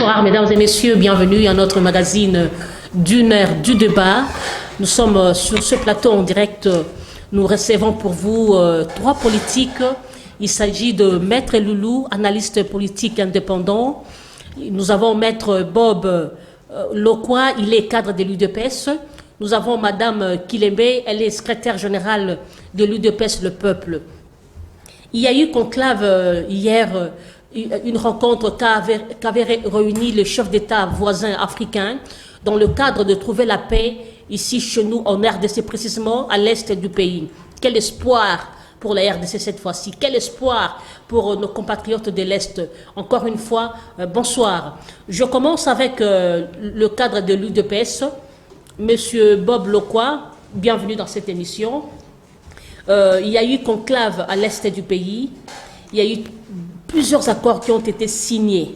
Bonsoir, mesdames et messieurs, bienvenue à notre magazine d'une heure du débat. Nous sommes sur ce plateau en direct. Nous recevons pour vous trois politiques. Il s'agit de Maître Loulou, analyste politique indépendant. Nous avons Maître Bob Lokwa, il est cadre de l'UDPS. Nous avons Madame Kilembe, elle est secrétaire générale de l'UDPS Le Peuple. Il y a eu conclave hier, une rencontre qu'avait réuni les chefs d'État voisins africains dans le cadre de trouver la paix ici chez nous en RDC, précisément à l'est du pays. Quel espoir pour la RDC cette fois-ci, quel espoir pour nos compatriotes de l'Est. Encore une fois, bonsoir. Je commence avec le cadre de l'UDPS, Monsieur Bob Lokwa, bienvenue dans cette émission. Il y a eu conclave à l'est du pays, il y a eu plusieurs accords qui ont été signés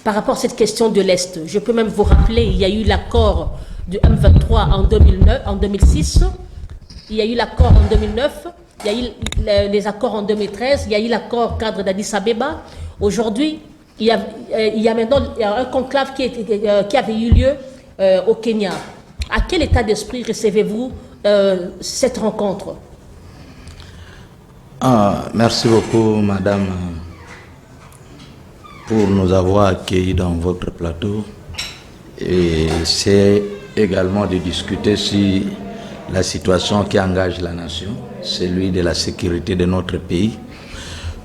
par rapport à cette question de l'Est. Je peux même vous rappeler, il y a eu l'accord du M23 en 2006, il y a eu l'accord en 2009, il y a eu les accords en 2013, il y a eu l'accord cadre d'Addis Abeba. Aujourd'hui, il y a maintenant un conclave qui avait eu lieu au Kenya. À quel état d'esprit recevez-vous cette rencontre? Merci beaucoup, madame, pour nous avoir accueillis dans votre plateau. Et c'est également de discuter sur la situation qui engage la nation, celui de la sécurité de notre pays.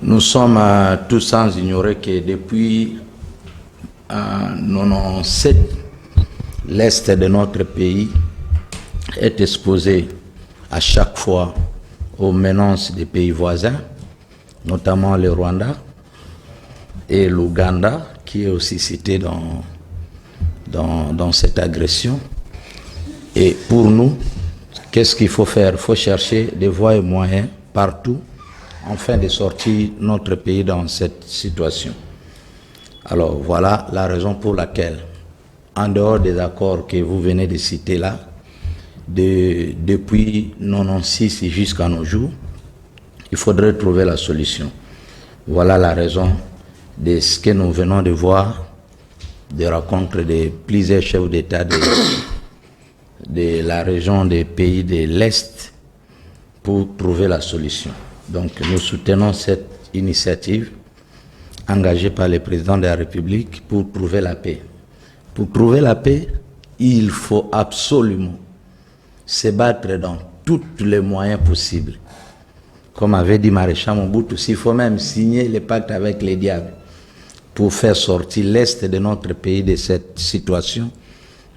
Nous sommes tous sans ignorer que depuis 1997, l'Est de notre pays est exposé à chaque fois aux menaces des pays voisins, notamment le Rwanda et l'Ouganda, qui est aussi cité dans cette agression. Et pour nous, qu'est-ce qu'il faut faire? Il faut chercher des voies et moyens partout, afin de sortir notre pays dans cette situation. Alors voilà la raison pour laquelle, en dehors des accords que vous venez de citer là, depuis 1996 jusqu'à nos jours, il faudrait trouver la solution. Voilà la raison de ce que nous venons de voir, des rencontres de plusieurs chefs d'État de la région des pays de l'Est pour trouver la solution. Donc nous soutenons cette initiative engagée par le président de la République pour trouver la paix. Pour trouver la paix, il faut absolument se battre dans tous les moyens possibles. Comme avait dit Maréchal Mobutu, il faut même signer le pacte avec les diables pour faire sortir l'Est de notre pays de cette situation.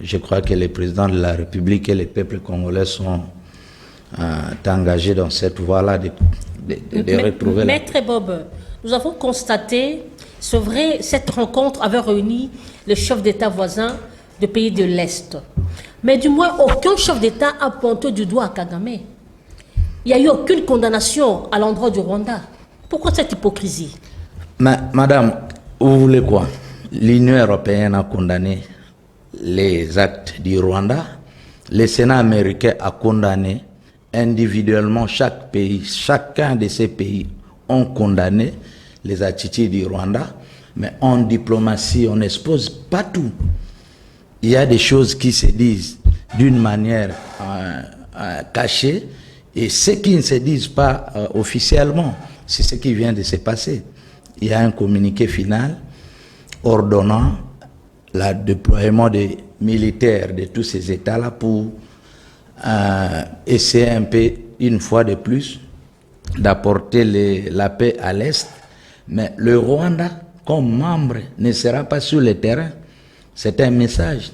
Je crois que le président de la République et le peuple congolais sont engagés dans cette voie-là de retrouver la paix. Maître Bob, nous avons constaté, c'est vrai, cette rencontre avait réuni les chefs d'État voisins des pays de l'Est. Mais du moins, aucun chef d'État a pointé du doigt à Kagame. Il n'y a eu aucune condamnation à l'endroit du Rwanda. Pourquoi cette hypocrisie? Madame, vous voulez quoi? L'Union européenne a condamné les actes du Rwanda. Le Sénat américain a condamné individuellement chaque pays. Chacun de ces pays ont condamné les attitudes du Rwanda. Mais en diplomatie, on n'expose pas tout. Il y a des choses qui se disent d'une manière cachée et ce qui ne se disent pas officiellement, c'est ce qui vient de se passer. Il y a un communiqué final ordonnant le déploiement des militaires de tous ces États-là pour essayer un peu, une fois de plus, d'apporter la paix à l'Est. Mais le Rwanda, comme membre, ne sera pas sur le terrain. C'est un message.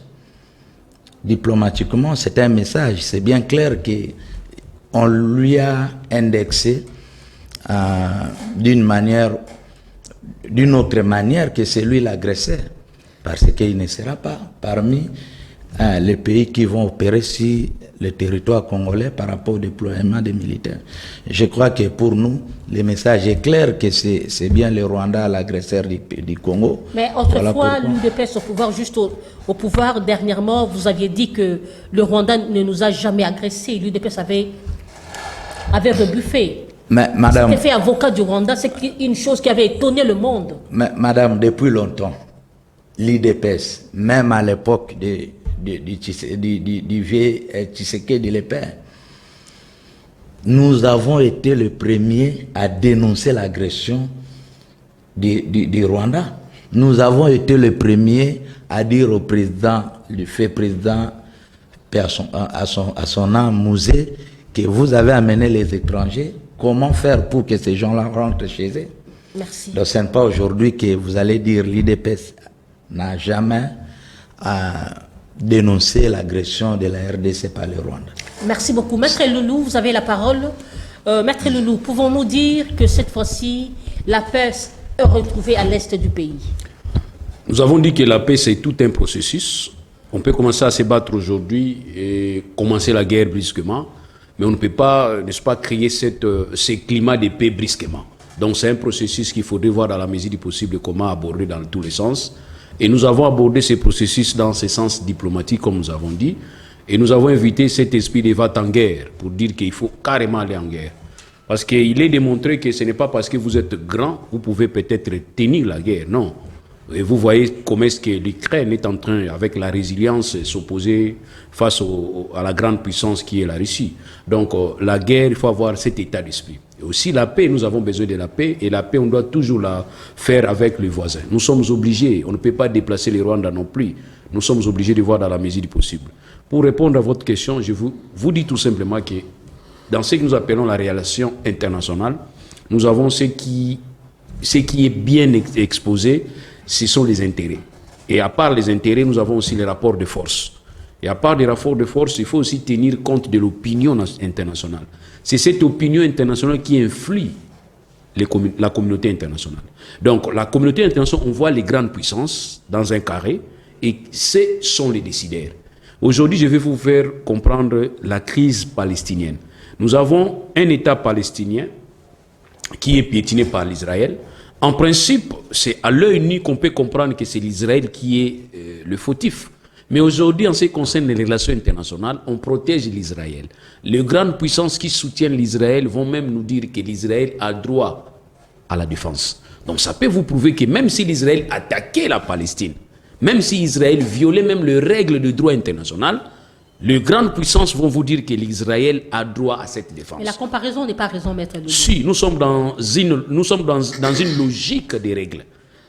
Diplomatiquement, c'est un message. C'est bien clair qu'on lui a indexé d'une autre manière que celui l'agresseur. Parce qu'il ne sera pas parmi les pays qui vont opérer sur le territoire congolais par rapport au déploiement des militaires. Je crois que pour nous, le message est clair que c'est bien le Rwanda l'agresseur du Congo. Mais autrefois, voilà l'UDPS au pouvoir, juste au pouvoir, dernièrement, vous aviez dit que le Rwanda ne nous a jamais agressés. L'UDPS avait rebuffé. Mais madame, c'était fait avocat du Rwanda, c'est une chose qui avait étonné le monde. Mais madame, depuis longtemps, l'IDPS, même à l'époque du vieux Tshisekedi le père, nous avons été les premiers à dénoncer l'agression du Rwanda. Nous avons été les premiers à dire au président, le fait président, à son âme, Mouzé, que vous avez amené les étrangers. Comment faire pour que ces gens-là rentrent chez eux? Merci. Donc ce n'est pas aujourd'hui que vous allez dire l'IDPS n'a jamais dénoncé l'agression de la RDC par le Rwanda. Merci beaucoup. Maître Loulou, vous avez la parole. Maître Loulou, pouvons-nous dire que cette fois-ci, la paix est retrouvée à l'est du pays? Nous avons dit que la paix, c'est tout un processus. On peut commencer à se battre aujourd'hui et commencer la guerre brusquement, mais on ne peut pas, n'est-ce pas, créer ces climats de paix brusquement. Donc c'est un processus qu'il faudrait voir dans la mesure du possible comment aborder dans tous les sens. Et nous avons abordé ce processus dans ce sens diplomatique, comme nous avons dit, et nous avons invité cet esprit de va-t-en-guerre pour dire qu'il faut carrément aller en guerre. Parce qu'il est démontré que ce n'est pas parce que vous êtes grand, vous pouvez peut-être tenir la guerre, non. Et vous voyez comment est-ce que l'Ukraine est en train, avec la résilience, s'opposer face à la grande puissance qui est la Russie. Donc la guerre, il faut avoir cet état d'esprit. Et aussi la paix, nous avons besoin de la paix, et la paix, on doit toujours la faire avec les voisins. Nous sommes obligés, on ne peut pas déplacer les Rwandais non plus. Nous sommes obligés de voir dans la mesure du possible. Pour répondre à votre question, je vous dis tout simplement que dans ce que nous appelons la relation internationale, nous avons ce qui est bien exposé, ce sont les intérêts. Et à part les intérêts, nous avons aussi les rapports de force. Et à part les rapports de force, il faut aussi tenir compte de l'opinion internationale. C'est cette opinion internationale qui influe la communauté internationale. Donc, la communauté internationale, on voit les grandes puissances dans un carré, et ce sont les décideurs. Aujourd'hui, je vais vous faire comprendre la crise palestinienne. Nous avons un État palestinien qui est piétiné par l'Israël. En principe, c'est à l'œil nu qu'on peut comprendre que c'est l'Israël qui est le fautif. Mais aujourd'hui, en ce qui concerne les relations internationales, on protège l'Israël. Les grandes puissances qui soutiennent l'Israël vont même nous dire que l'Israël a droit à la défense. Donc ça peut vous prouver que même si l'Israël attaquait la Palestine, même si Israël violait même les règles du droit international, les grandes puissances vont vous dire que l'Israël a droit à cette défense. Mais la comparaison n'est pas raison, maître Loulou. Si, nous sommes dans une logique des règles.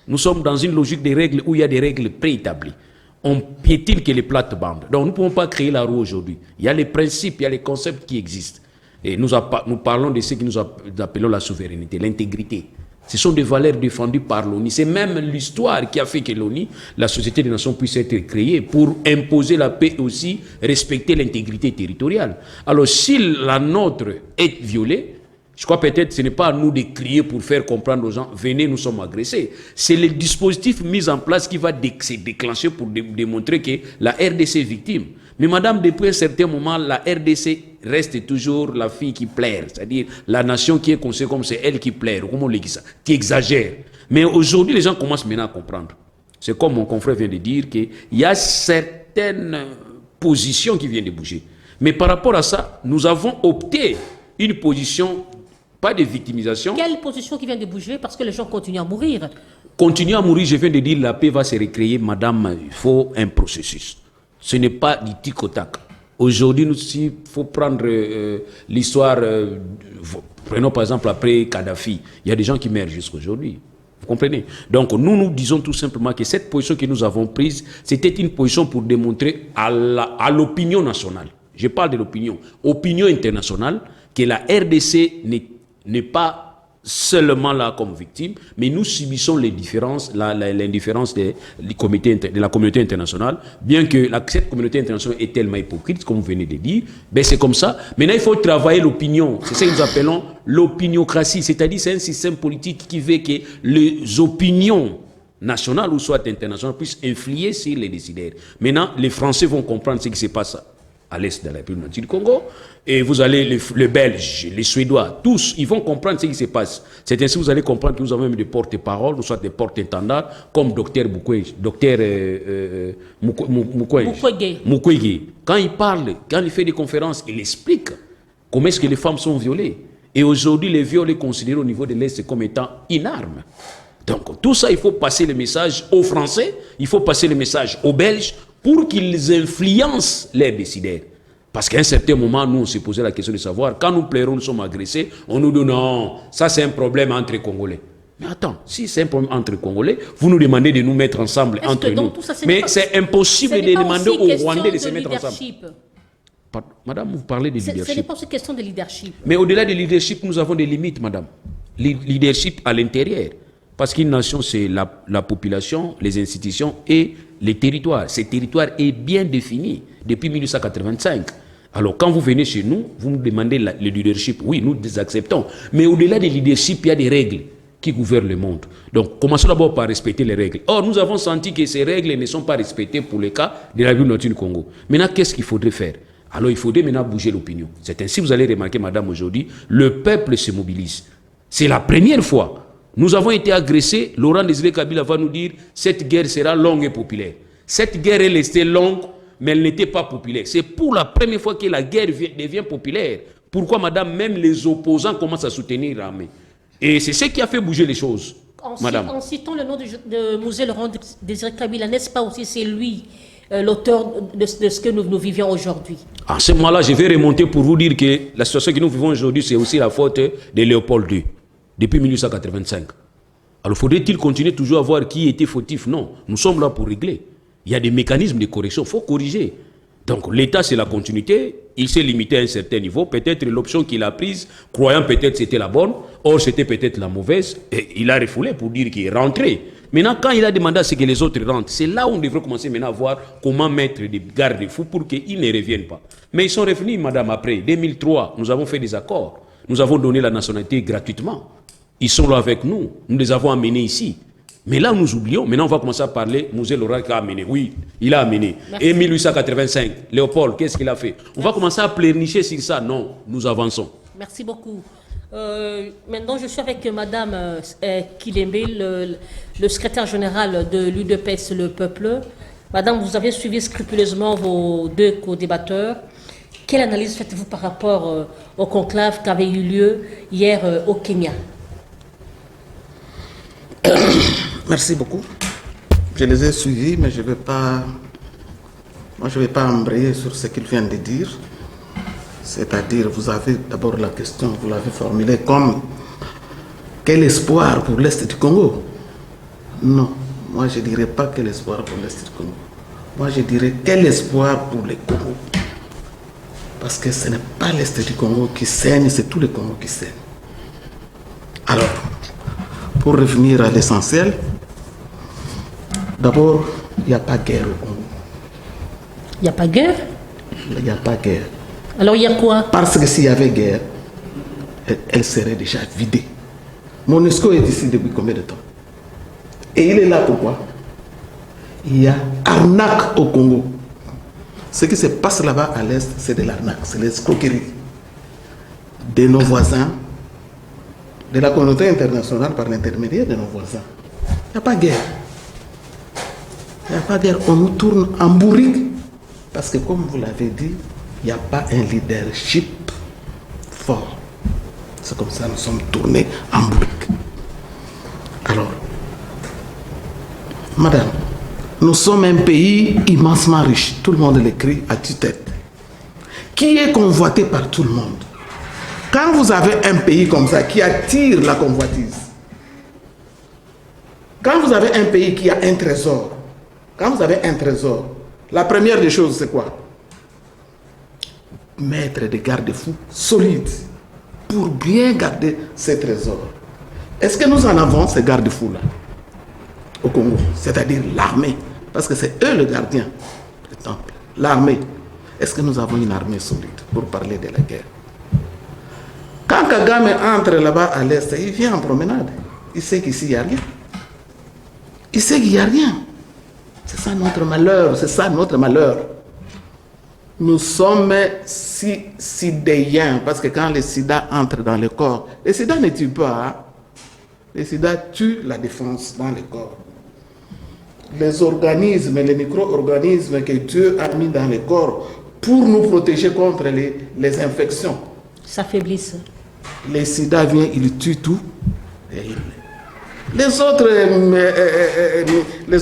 Nous sommes dans une logique des règles où il y a des règles préétablies. On piétine que les plates-bandes. Donc nous ne pouvons pas créer la roue aujourd'hui. Il y a les principes, il y a les concepts qui existent. Et nous parlons de ce que nous appelons la souveraineté, l'intégrité. Ce sont des valeurs défendues par l'ONU. C'est même l'histoire qui a fait que l'ONU, la Société des Nations, puisse être créée pour imposer la paix et aussi respecter l'intégrité territoriale. Alors si la nôtre est violée, je crois peut-être que ce n'est pas à nous de crier pour faire comprendre aux gens, venez, nous sommes agressés. C'est le dispositif mis en place qui va se déclencher pour démontrer que la RDC est victime. Mais madame, depuis un certain moment, la RDC reste toujours la fille qui plaire. C'est-à-dire la nation qui est considérée comme c'est elle qui plaire, comme on le dit ça, qui exagère. Mais aujourd'hui, les gens commencent maintenant à comprendre. C'est comme mon confrère vient de dire qu'il y a certaines positions qui viennent de bouger. Mais par rapport à ça, nous avons opté une position, pas de victimisation. Quelle position qui vient de bouger parce que les gens continuent à mourir? Continuer à mourir, je viens de dire, la paix va se recréer, madame, il faut un processus. Ce n'est pas du tic au tac. Aujourd'hui, il faut prendre l'histoire, prenons par exemple après Kadhafi, il y a des gens qui meurent jusqu'à aujourd'hui. Vous comprenez? Donc nous disons tout simplement que cette position que nous avons prise, c'était une position pour démontrer à l'opinion nationale, je parle de opinion internationale, que la RDC n'est pas seulement là comme victime, mais nous subissons l'indifférence de la communauté internationale, bien que cette communauté internationale est tellement hypocrite, comme vous venez de dire, ben c'est comme ça. Maintenant, il faut travailler l'opinion. C'est ça que nous appelons l'opiniocratie, c'est-à-dire c'est un système politique qui veut que les opinions nationales ou soit internationales puissent influer sur les décideurs. Maintenant, les Français vont comprendre ce qui se passe à l'est de la République du Congo, et vous allez, les Belges, les Suédois, tous, ils vont comprendre ce qui se passe. C'est ainsi que vous allez comprendre que nous avons même des porte-paroles, ou soit des porte-étendards, comme Dr Mukwege. Quand il parle, quand il fait des conférences, il explique comment est-ce que les femmes sont violées. Et aujourd'hui, les viols sont considérés au niveau de l'Est comme étant une arme. Donc tout ça, il faut passer le message aux Français, il faut passer le message aux Belges pour qu'ils influencent les décideurs. Parce qu'à un certain moment, nous, on s'est posé la question de savoir, quand nous plairons, nous sommes agressés, on nous dit non, ça c'est un problème entre les Congolais. Mais attends, si c'est un problème entre les Congolais, vous nous demandez de nous mettre ensemble entre nous. Mais c'est impossible de demander aux Rwandais de se mettre ensemble. Madame, vous parlez de leadership. Ce n'est pas une question de leadership. Mais au-delà de leadership, nous avons des limites, madame. Leadership à l'intérieur. Parce qu'une nation, c'est la population, les institutions et les territoires. Ce territoire est bien défini depuis 1885. Alors, quand vous venez chez nous, vous nous demandez le leadership. Oui, nous les acceptons. Mais au-delà des leadership, il y a des règles qui gouvernent le monde. Donc, commençons d'abord par respecter les règles. Or, nous avons senti que ces règles ne sont pas respectées pour le cas de la République du Congo. Maintenant, qu'est-ce qu'il faudrait faire? Alors, il faudrait maintenant bouger l'opinion. C'est ainsi, vous allez remarquer, madame, aujourd'hui, le peuple se mobilise. C'est la première fois. Nous avons été agressés. Laurent Désiré Kabila va nous dire cette guerre sera longue et populaire. Cette guerre est restée longue, mais elle n'était pas populaire. C'est pour la première fois que la guerre devient populaire. Pourquoi, madame, même les opposants commencent à soutenir l'armée? Et c'est ce qui a fait bouger les choses, madame. En citant le nom de Mosé Laurent Désiré Kabila, n'est-ce pas aussi c'est lui l'auteur de ce que nous vivions aujourd'hui? À ce moment-là, je vais remonter pour vous dire que la situation que nous vivons aujourd'hui, c'est aussi la faute de Léopold II. Depuis 1885. Alors faudrait-il continuer toujours à voir qui était fautif? Non, nous sommes là pour régler. Il y a des mécanismes de correction, il faut corriger. Donc l'État, c'est la continuité, il s'est limité à un certain niveau, peut-être l'option qu'il a prise, croyant peut-être c'était la bonne, or c'était peut-être la mauvaise, et il a refoulé pour dire qu'il est rentré. Maintenant, quand il a demandé à ce que les autres rentrent, c'est là où on devrait commencer maintenant à voir comment mettre des garde-fous pour qu'ils ne reviennent pas. Mais ils sont revenus, madame, après 2003, nous avons fait des accords, nous avons donné la nationalité gratuitement. Ils sont là avec nous. Nous les avons amenés ici. Mais là, nous oublions. Maintenant, on va commencer à parler. Mosé Laurent qui a amené. Oui, il a amené. Merci. Et 1885, Léopold, qu'est-ce qu'il a fait? On va commencer à plénicher sur ça. Non, nous avançons. Merci beaucoup. Maintenant, je suis avec Madame Kilembe, le secrétaire général de l'UDPS Le Peuple. Madame, vous avez suivi scrupuleusement vos deux co-débatteurs. Quelle analyse faites-vous par rapport au conclave qui avait eu lieu hier au Kenya? Merci beaucoup. Je les ai suivis, mais je ne vais pas embrayer sur ce qu'ils viennent de dire. C'est-à-dire, vous avez d'abord la question, vous l'avez formulée comme quel espoir pour l'Est du Congo? Non, moi je ne dirais pas quel espoir pour l'Est du Congo. Moi je dirais quel espoir pour le Congo. Parce que ce n'est pas l'Est du Congo qui saigne, c'est tout le Congo qui saigne. Alors, pour revenir à l'essentiel, d'abord, il n'y a pas de guerre au Congo. Il n'y a pas de guerre? Il n'y a pas de guerre. Alors il y a quoi? Parce que s'il y avait guerre, elle serait déjà vidée. MONUSCO est ici depuis combien de temps? Et il est là pourquoi? Il y a arnaque au Congo. Ce qui se passe là-bas à l'Est, c'est de l'arnaque, c'est l'escroquerie de nos voisins, de la communauté internationale par l'intermédiaire de nos voisins. Il n'y a pas de guerre. Il n'y a pas de guerre. On nous tourne en bourrique. Parce que comme vous l'avez dit, il n'y a pas un leadership fort. C'est comme ça que nous sommes tournés en bourrique. Alors, madame, nous sommes un pays immensement riche. Tout le monde l'écrit à tue-tête. Qui est convoité par tout le monde. Quand vous avez un pays comme ça qui attire la convoitise, quand vous avez un pays qui a un trésor, la première des choses, c'est quoi? Mettre des garde-fous solides pour bien garder ces trésors. Est-ce que nous en avons, ces garde-fous-là, au Congo? C'est-à-dire l'armée, parce que c'est eux le gardien du temple. L'armée. Est-ce que nous avons une armée solide pour parler de la guerre? Quand Kagame entre là-bas à l'Est, il vient en promenade. Il sait qu'ici, il n'y a rien. Il sait qu'il n'y a rien. C'est ça notre malheur, c'est ça notre malheur. Nous sommes sidéens, parce que quand le sida entre dans le corps, le sida ne tue pas. Hein? Le sida tue la défense dans le corps. Les organismes, les micro-organismes que Dieu a mis dans le corps pour nous protéger contre les infections. S'affaiblissent. Le sida vient, il tue tout. Et les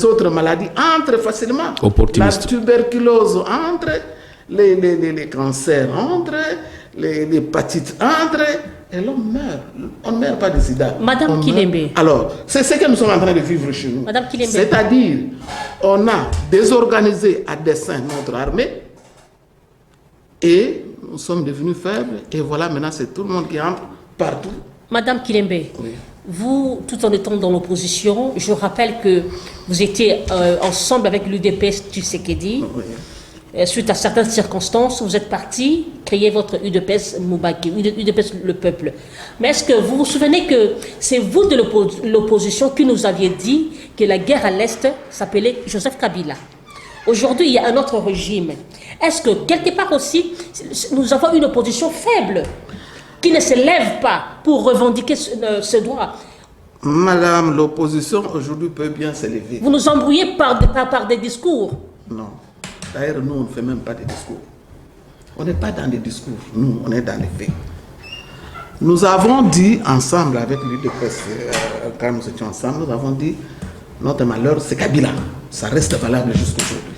autres maladies entrent facilement. La tuberculose entre, les cancers entrent, les hépatites entrent, et l'homme meurt. On ne meurt pas de sida. Madame Kilembe. Alors, c'est ce que nous sommes en train de vivre chez nous. Madame Kilembe. C'est-à-dire, on a désorganisé à dessein notre armée, et nous sommes devenus faibles, et voilà, maintenant c'est tout le monde qui entre partout. Madame Kilembe, oui. Vous, tout en étant dans l'opposition, je rappelle que vous étiez ensemble avec l'UDPS Tshisekedi. Oui. Suite à certaines circonstances, vous êtes parti créer votre UDPS Moubaki, UDPS le peuple. Mais est-ce que vous vous souvenez que c'est vous de l'opposition qui nous aviez dit que la guerre à l'Est s'appelait Joseph Kabila? Aujourd'hui, il y a un autre régime. Est-ce que, quelque part aussi, nous avons une opposition faible qui ne se lève pas pour revendiquer ce droit? Madame, l'opposition aujourd'hui peut bien se lever. Vous nous embrouillez par des discours. Non. D'ailleurs, nous, on ne fait même pas de discours. On n'est pas dans des discours. Nous, on est dans les faits. Nous avons dit ensemble avec l'UDPS, quand nous étions ensemble, nous avons dit notre malheur, c'est Kabila. Ça reste valable jusqu'à aujourd'hui.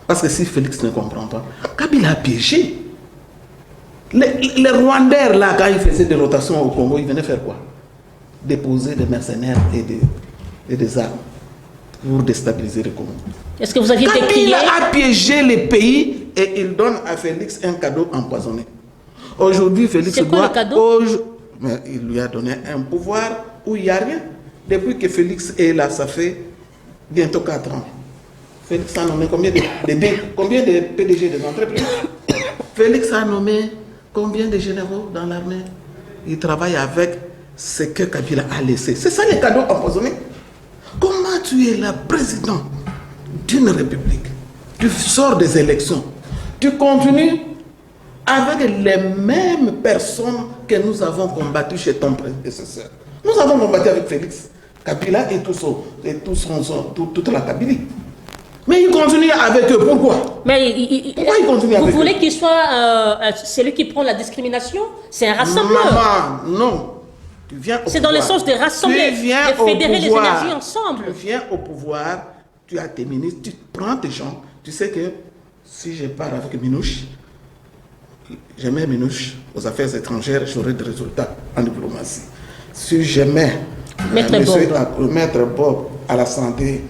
Parce que si Félix ne comprend pas, Kabila a piégé. Les Rwandais, là, quand ils faisaient des rotations au Congo, ils venaient faire quoi? Déposer des mercenaires et des armes pour déstabiliser le Congo. Est-ce que vous aviez décrié? Kabila a piégé les pays et il donne à Félix un cadeau empoisonné. Aujourd'hui, Félix doit... C'est quoi le cadeau? Mais il lui a donné un pouvoir où il n'y a rien. Depuis que Félix est là, ça fait bientôt 4 ans. Félix a nommé combien de PDG des entreprises? Félix a nommé combien de généraux dans l'armée? Il travaille avec ce que Kabila a laissé. C'est ça les cadeaux empoisonnés. Comment tu es le président d'une république? Tu sors des élections. Tu continues avec les mêmes personnes que nous avons combattues chez ton prédécesseur. Nous avons combattu avec Félix, Kabila et toute la Kabylie. Mais il continue avec eux. Pourquoi? Pourquoi il continue avec eux? Vous voulez qu'il soit celui qui prend la discrimination? C'est un rassembleur. Maman, non. C'est dans le sens de rassembler, de fédérer les énergies ensemble. Tu viens au pouvoir, tu as tes ministres, tu prends tes gens. Tu sais que si je pars avec Minouche, je mets Minouche aux affaires étrangères, j'aurai des résultats en diplomatie. Si je mets Maître Bob à la santé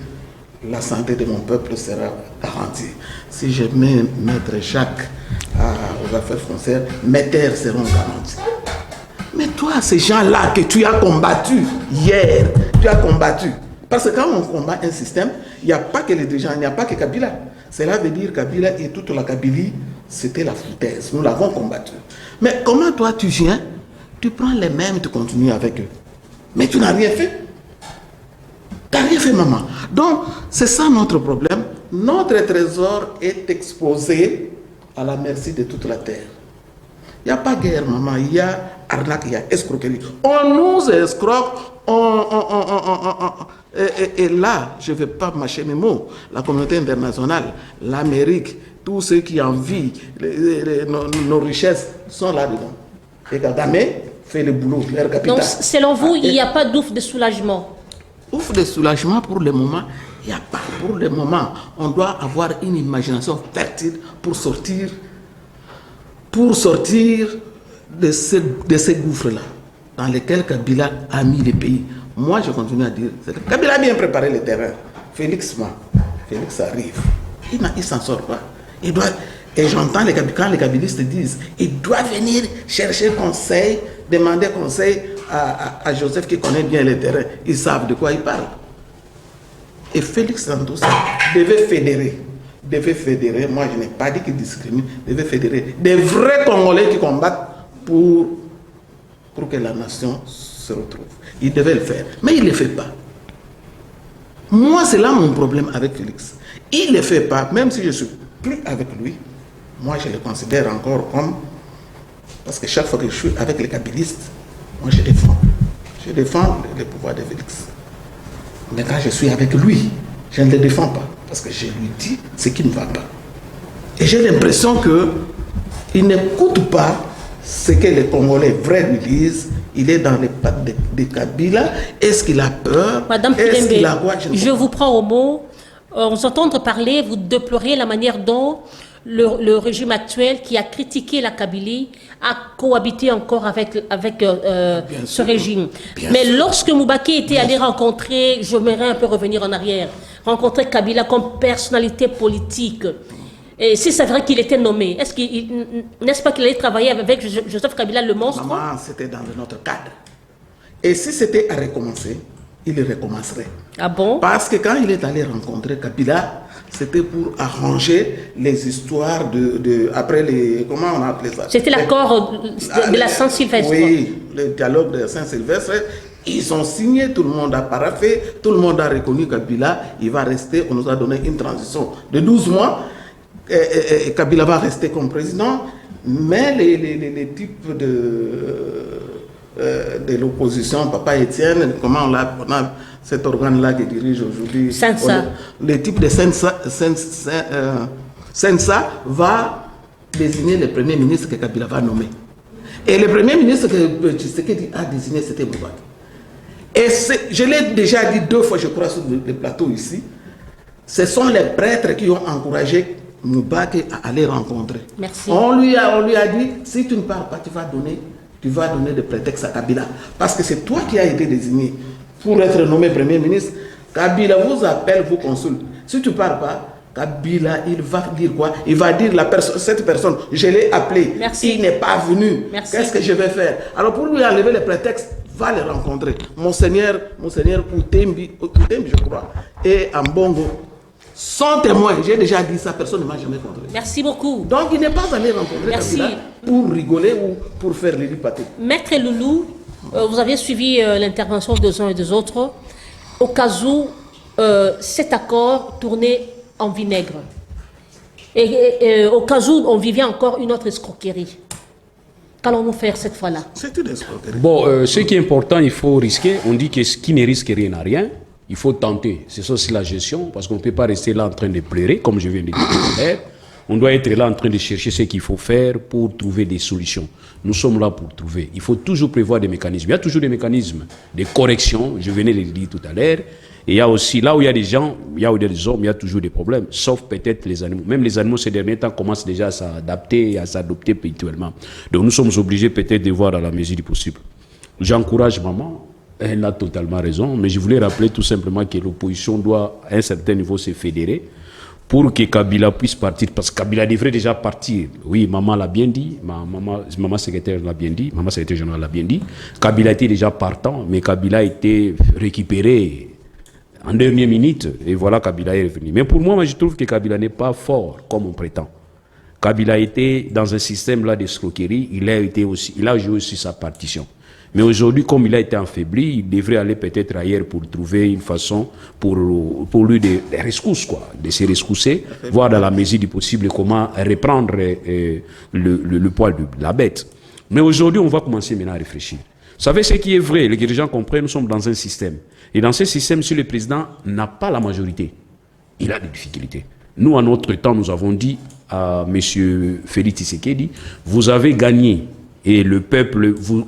de mon peuple sera garantie. Si je mets Maître Jacques aux affaires françaises, mes terres seront garanties. Mais toi, ces gens-là que tu as combattu hier, tu as combattu. Parce que quand on combat un système, il n'y a pas que les dirigeants, il n'y a pas que Kabila. Cela veut dire Kabila et toute la Kabylie, c'était la foutaise. Nous l'avons combattu. Mais comment toi tu viens, tu prends les mêmes, tu continues avec eux. Mais tu n'as rien fait. Tu n'as rien fait, maman. Donc, c'est ça notre problème. Notre trésor est exposé à la merci de toute la terre. Il n'y a pas guerre, maman. Il y a arnaque, il y a escroquerie. On nous escroque. Et là, je ne vais pas mâcher mes mots. La communauté internationale, l'Amérique, tous ceux qui envient nos richesses sont là-dedans. Et Kagame fait le boulot, leur capital. Donc, selon vous, il n'y a pas d'ouf de soulagement? Ouf de soulagement pour le moment, il n'y a pas. Pour le moment, on doit avoir une imagination fertile pour sortir de ces gouffres-là, dans lesquels Kabila a mis les pays. Moi, je continue à dire, Kabila a bien préparé le terrain. Félix arrive. Il ne s'en sort pas. Et j'entends quand les kabilistes disent, il doit venir chercher conseil, demander conseil à Joseph qui connaît bien le terrain. Ils savent de quoi il parle. Et Félix dans tout ça devait fédérer, moi je n'ai pas dit qu'il discrimine, devait fédérer des vrais Congolais qui combattent pour que la nation se retrouve. Il devait le faire, mais il ne le fait pas. Moi, c'est là mon problème avec Félix. Il ne le fait pas, même si je ne suis plus avec lui, moi je le considère encore comme... Parce que chaque fois que je suis avec les kabylistes, moi je défends le pouvoir de Félix. Mais quand je suis avec lui, je ne le défends pas. Parce que je lui dis ce qui ne va pas. Et j'ai l'impression qu'il n'écoute pas ce que les Congolais vrais lui disent. il est dans les pattes de Kabila. Est-ce qu'il a peur? Madame Est-ce qu'il a Filembe, quoi? je vous prends au mot. Vous entendre parler, vous déplorez la manière dont le régime actuel qui a critiqué la Kabylie a cohabité encore avec ce régime. Mais lorsque Moubaké était allé rencontrer, j'aimerais un peu revenir en arrière, rencontrer Kabila comme personnalité politique, et si c'est vrai qu'il était nommé, n'est-ce pas qu'il allait travailler avec Joseph Kabila le monstre? Maman, c'était dans notre cadre. Et si c'était à recommencer, il recommencerait. Ah bon? Parce que quand il est allé rencontrer Kabila, c'était pour arranger les histoires après les... Comment on a appelé ça? C'était l'accord de la Saint-Sylvestre. Oui, le dialogue de Saint-Sylvestre. Ils ont signé, tout le monde a paraffé, tout le monde a reconnu Kabila. Il va rester, on nous a donné une transition de 12 mois. Kabila va rester comme président, mais les types de l'opposition, Papa Étienne, comment on a cet organe-là qui dirige aujourd'hui, le type de Sensa va désigner le premier ministre que Kabila va nommer. Et le premier ministre que Tshisekedi a désigné, c'était Moubaké. Et je l'ai déjà dit 2 fois, je crois, sur le plateau ici, ce sont les prêtres qui ont encouragé Moubaké à aller rencontrer. Merci. On lui a dit, si tu ne pars pas, tu vas donner des prétextes à Kabila. Parce que c'est toi qui as été désigné pour être nommé Premier ministre. Kabila vous appelle, vous consulte. Si tu ne pars pas, Kabila, il va dire quoi? Il va dire, cette personne, je l'ai appelé, il n'est pas venu. Qu'est-ce que je vais faire? Alors pour lui enlever les prétextes, va le rencontrer. Monseigneur Outembi, je crois, et Ambongo sont témoins. J'ai déjà dit ça, personne ne m'a jamais contré. Merci beaucoup. Donc il n'est pas allé rencontrer Kabila pour rigoler ou pour faire les pâtés. Maître Loulou, vous avez suivi l'intervention des uns et des autres. Au cas où cet accord tournait en vinaigre, et au cas où on vivait encore une autre escroquerie, qu'allons-nous faire cette fois-là? C'est une escroquerie. Bon, ce qui est important, il faut risquer. On dit que ce qui ne risque rien n'a rien. Il faut tenter. C'est ça aussi la gestion, parce qu'on ne peut pas rester là en train de pleurer, comme je viens de dire tout à l'heure. On doit être là en train de chercher ce qu'il faut faire pour trouver des solutions. Nous sommes là pour trouver. Il faut toujours prévoir des mécanismes. Il y a toujours des mécanismes de correction, je venais de le dire tout à l'heure. Et il y a aussi, là où il y a des gens, il y a des hommes, il y a toujours des problèmes, sauf peut-être les animaux. Même les animaux, ces derniers temps, commencent déjà à s'adapter et à s'adopter spirituellement. Donc nous sommes obligés peut-être de voir dans la mesure du possible. J'encourage maman, elle a totalement raison, mais je voulais rappeler tout simplement que l'opposition doit, à un certain niveau, se fédérer pour que Kabila puisse partir, parce que Kabila devrait déjà partir. Oui, maman l'a bien dit, maman secrétaire l'a bien dit, maman secrétaire générale l'a bien dit. Kabila était déjà partant, mais Kabila a été récupéré en dernière minute, et voilà, Kabila est revenu. Mais pour moi, je trouve que Kabila n'est pas fort, comme on prétend. Kabila était dans un système là d'escroquerie, il a joué aussi sa partition. Mais aujourd'hui, comme il a été affaibli, il devrait aller peut-être ailleurs pour trouver une façon pour lui des ressources, quoi, de se ressourcer, voir dans la mesure du possible comment reprendre le poil de la bête. Mais aujourd'hui, on va commencer maintenant à réfléchir. Vous savez ce qui est vrai, les dirigeants comprennent, nous sommes dans un système. Et dans ce système, si le président n'a pas la majorité, il a des difficultés. Nous, en notre temps, nous avons dit à M. Félix Tshisekedi, vous avez gagné et le peuple vous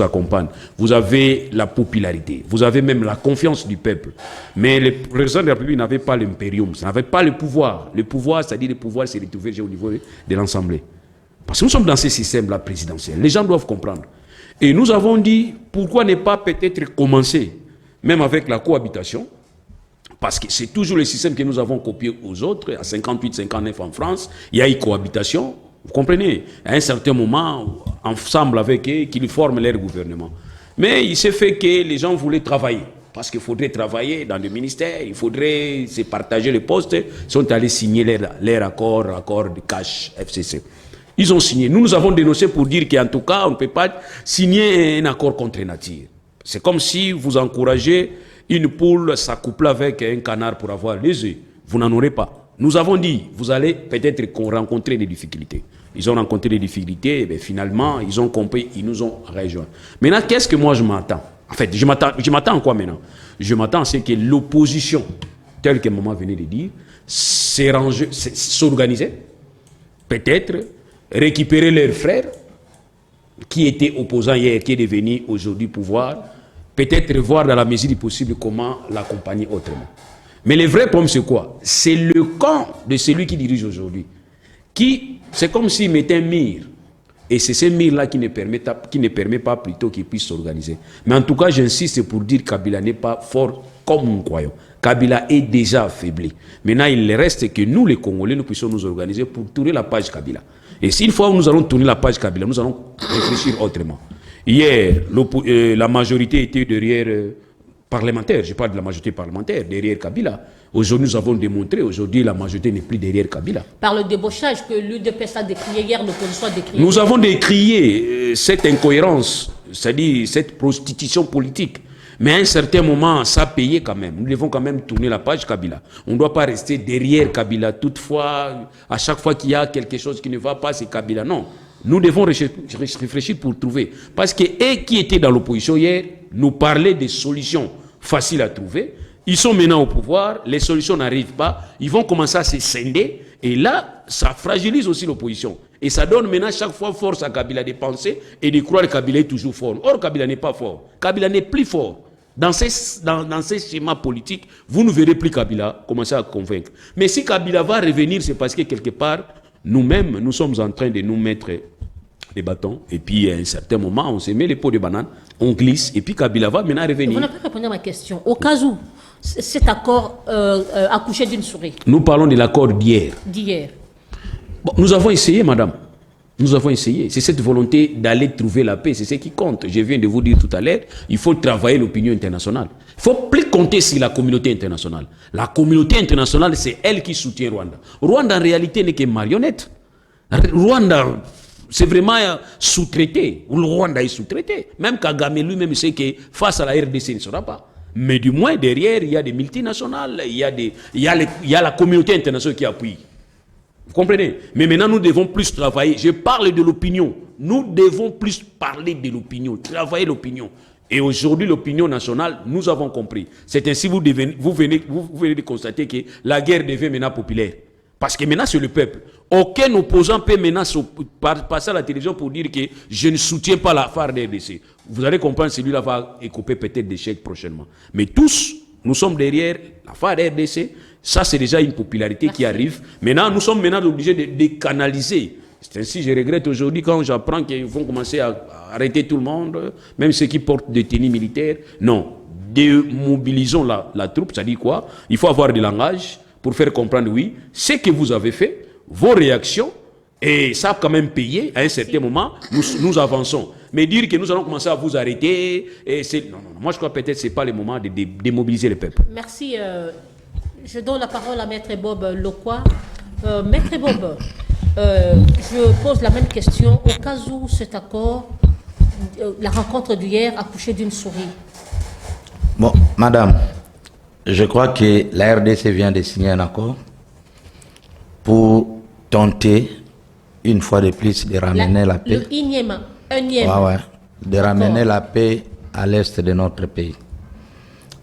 accompagne. Vous avez la popularité, vous avez même la confiance du peuple. Mais le président de la République n'avait pas l'impérium, ça n'avait pas le pouvoir. Le pouvoir, c'est-à-dire le pouvoir, c'est retrouvé au niveau de l'Assemblée. Parce que nous sommes dans ce système-là présidentiel. Les gens doivent comprendre. Et nous avons dit, pourquoi ne pas peut-être commencer, même avec la cohabitation, parce que c'est toujours le système que nous avons copié aux autres, à 58-59 en France, il y a eu cohabitation, vous comprenez, à un certain moment, ensemble avec eux, qu'ils forment leur gouvernement. Mais il s'est fait que les gens voulaient travailler, parce qu'il faudrait travailler dans le ministère, il faudrait se partager les postes, ils sont allés signer leur accord de cash FCC. Ils ont signé. Nous avons dénoncé pour dire qu'en tout cas, on ne peut pas signer un accord contre nature. C'est comme si vous encouragez une poule s'accoupler avec un canard pour avoir les œufs. Vous n'en aurez pas. Nous avons dit, vous allez peut-être rencontrer des difficultés. Ils ont rencontré des difficultés, et bien finalement, ils ont compris, ils nous ont rejoints. Maintenant, qu'est-ce que moi je m'attends? En fait, je m'attends à quoi maintenant? Je m'attends à ce que l'opposition, telle que maman venait de dire, s'organiser, peut-être récupérer leurs frères, qui était opposant hier, qui est devenu aujourd'hui pouvoir, peut-être voir dans la mesure du possible comment l'accompagner autrement. Mais le vrai problème, c'est quoi? C'est le camp de celui qui dirige aujourd'hui. C'est comme s'il mettait un mur. Et c'est ce mur-là qui ne permet pas plutôt qu'il puisse s'organiser. Mais en tout cas, j'insiste pour dire que Kabila n'est pas fort comme nous croyons. Kabila est déjà affaibli. Maintenant, il reste que nous, les Congolais, nous puissions nous organiser pour tourner la page Kabila. Et si une fois nous allons tourner la page Kabila, nous allons réfléchir autrement. Hier, la majorité était derrière parlementaire, je parle de la majorité parlementaire, derrière Kabila. Aujourd'hui, nous avons démontré, aujourd'hui, la majorité n'est plus derrière Kabila. Par le débauchage que l'UDPS a décrié hier, l'opposition a décrié. Nous avons décrié cette incohérence, c'est-à-dire cette prostitution politique. Mais à un certain moment, ça a payé quand même. Nous devons quand même tourner la page Kabila. On ne doit pas rester derrière Kabila. Toutefois, à chaque fois qu'il y a quelque chose qui ne va pas, c'est Kabila. Non. Nous devons réfléchir pour trouver. Parce que eux qui étaient dans l'opposition hier nous parlaient des solutions faciles à trouver. Ils sont maintenant au pouvoir, les solutions n'arrivent pas, ils vont commencer à se scinder, et là, ça fragilise aussi l'opposition. Et ça donne maintenant chaque fois force à Kabila de penser et de croire que Kabila est toujours fort. Or, Kabila n'est pas fort. Kabila n'est plus fort. Dans ces schémas politiques, vous ne verrez plus Kabila commencer à convaincre. Mais si Kabila va revenir, c'est parce que quelque part, nous-mêmes, nous sommes en train de nous mettre des bâtons, et puis à un certain moment, on se met les pots de banane, on glisse, et puis Kabila va maintenant revenir. Vous n'avez pas répondu à ma question. Au cas où cet accord accouchait d'une souris. Nous parlons de l'accord d'hier. D'hier. Bon, nous avons essayé, madame. Nous avons essayé. C'est cette volonté d'aller trouver la paix, c'est ce qui compte. Je viens de vous dire tout à l'heure, il faut travailler l'opinion internationale. Il ne faut plus compter sur la communauté internationale. La communauté internationale, c'est elle qui soutient Rwanda. Rwanda, en réalité, n'est que marionnette. Rwanda, c'est vraiment sous-traité. Le Rwanda est sous-traité. Même Kagame lui-même sait que face à la RDC, il ne sera pas. Mais du moins, derrière, il y a des multinationales, il y a la communauté internationale qui appuie. Vous comprenez? Mais maintenant, nous devons plus travailler. Je parle de l'opinion. Nous devons plus parler de l'opinion, travailler l'opinion. Et aujourd'hui, l'opinion nationale, nous avons compris. C'est ainsi vous venez de constater que la guerre devient maintenant populaire. Parce que maintenant, c'est le peuple. Aucun opposant peut maintenant passer à la télévision pour dire que je ne soutiens pas la FARDC. Vous allez comprendre, celui-là va écoper peut-être d'échecs prochainement. Mais tous, nous sommes derrière la FARDC. Ça, c'est déjà une popularité qui arrive. Maintenant, nous sommes maintenant obligés de canaliser. C'est ainsi, je regrette aujourd'hui quand j'apprends qu'ils vont commencer à arrêter tout le monde, même ceux qui portent des tenues militaires. Non, démobilisons la troupe, ça dit quoi? Il faut avoir du langage pour faire comprendre, oui, ce que vous avez fait, vos réactions, et ça a quand même payé à un certain moment, nous avançons. Mais dire que nous allons commencer à vous arrêter, non, moi je crois peut-être que ce n'est pas le moment de démobiliser le peuple. Merci. Je donne la parole à Maître Bob Lokwa. Maître Bob, je pose la même question. Au cas où cet accord, la rencontre d'hier, a couché d'une souris. Bon, madame, je crois que la RDC vient de signer un accord pour tenter, une fois de plus, de ramener la paix. Le énième. De ramener la paix à l'est de notre pays.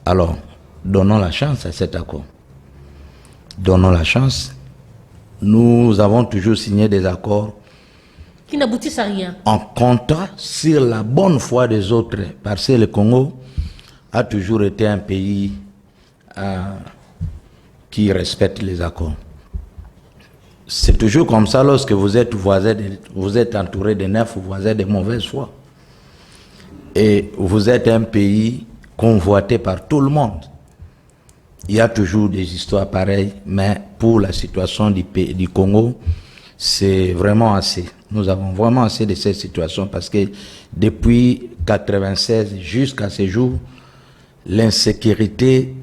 Alors, donnons la chance à cet accord. Donnons la chance. Nous avons toujours signé des accords qui n'aboutissent à rien. En comptant sur la bonne foi des autres, parce que le Congo a toujours été un pays qui respecte les accords. C'est toujours comme ça lorsque vous êtes entouré de neuf voisins de mauvaise foi. Et vous êtes un pays convoité par tout le monde. Il y a toujours des histoires pareilles, mais pour la situation du Congo, c'est vraiment assez. Nous avons vraiment assez de cette situation parce que depuis 1996 jusqu'à ce jour, l'insécurité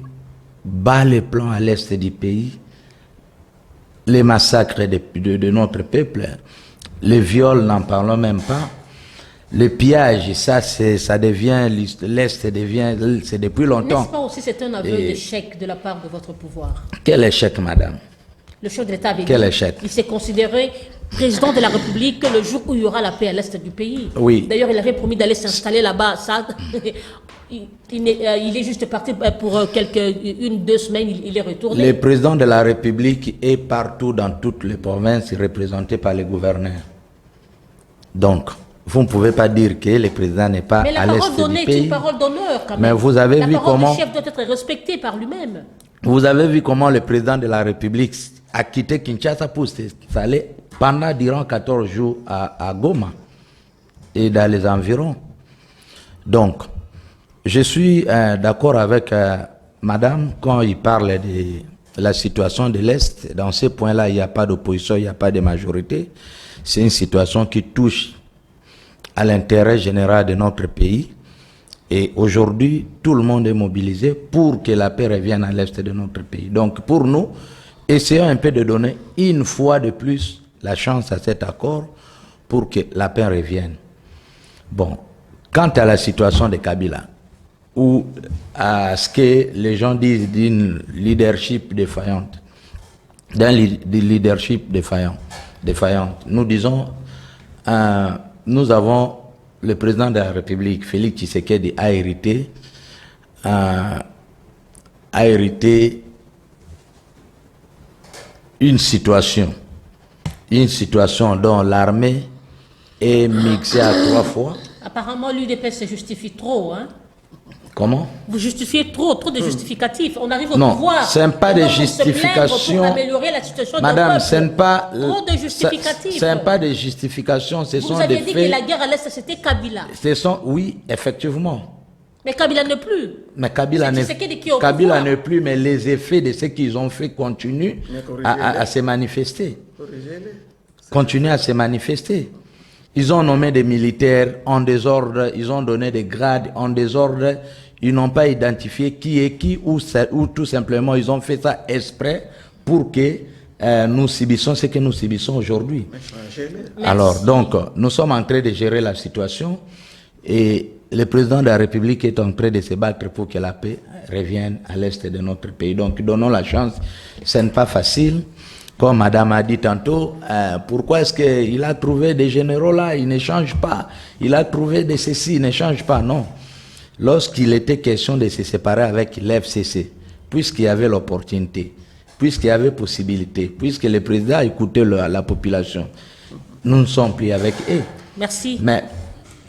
bat les plans à l'est du pays. Les massacres de notre peuple, les viols, n'en parlons même pas. Le pillage, ça devient, l'Est devient, c'est depuis longtemps. N'est-ce pas aussi c'est un aveu d'échec de la part de votre pouvoir? Quel échec, madame? Le chef de l'État avait dit. Quel échec? Il s'est considéré président de la République le jour où il y aura la paix à l'Est du pays. Oui. D'ailleurs, il avait promis d'aller s'installer là-bas. Ça, il est juste parti pour une, 2 semaines, il est retourné. Le président de la République est partout dans toutes les provinces représenté par les gouverneurs. Donc, vous ne pouvez pas dire que le président n'est pas Mais la à l'est parole donnée du est pays. une parole d'honneur quand même. Mais vous avez vu la parole comment... du chef doit être respectée par lui-même. Vous avez vu comment le président de la République a quitté Kinshasa pour s'installer durant 14 jours à Goma et dans les environs. Donc, je suis d'accord avec madame quand il parle de la situation de l'Est. Dans ces points-là, il n'y a pas d'opposition, il n'y a pas de majorité. C'est une situation qui touche à l'intérêt général de notre pays. Et aujourd'hui, tout le monde est mobilisé pour que la paix revienne à l'est de notre pays. Donc pour nous, essayons un peu de donner une fois de plus la chance à cet accord pour que la paix revienne. Bon, quant à la situation de Kabila, ou à ce que les gens disent d'une leadership défaillante, défaillante, nous disons, nous avons... Le président de la République, Félix Tshisekedi, a hérité une situation dont l'armée est mixée à 3 fois. Apparemment, l'UDPS se justifie trop. Hein? Comment? Vous justifiez trop de justificatifs. On arrive au non, pouvoir. Non, ce n'est pas des justifications. Pour améliorer la situation Madame, de ce n'est pas... trop de justificatifs. Ce n'est pas des justifications, ce sont des faits. Vous avez dit que la guerre à l'Est, c'était Kabila. Oui, effectivement. Mais Kabila ne plus. Mais Kabila ne plus, mais les effets de ce qu'ils ont fait continuent à se manifester. Continuent à se manifester. Ils ont nommé des militaires en désordre, ils ont donné des grades en désordre, ils n'ont pas identifié qui est qui, ou tout simplement ils ont fait ça exprès pour que nous subissons ce que nous subissons aujourd'hui. Alors, donc, nous sommes en train de gérer la situation et le président de la République est en train de se battre pour que la paix revienne à l'est de notre pays. Donc, donnons la chance. Ce n'est pas facile. Comme madame a dit tantôt, pourquoi est-ce qu'il a trouvé des généraux là, ils ne changent pas. Il a trouvé des ceci, ils ne changent pas. Non. Lorsqu'il était question de se séparer avec l'FCC, puisqu'il y avait l'opportunité, puisqu'il y avait possibilité, puisque le président a écouté la population, nous ne sommes plus avec eux. Merci. Mais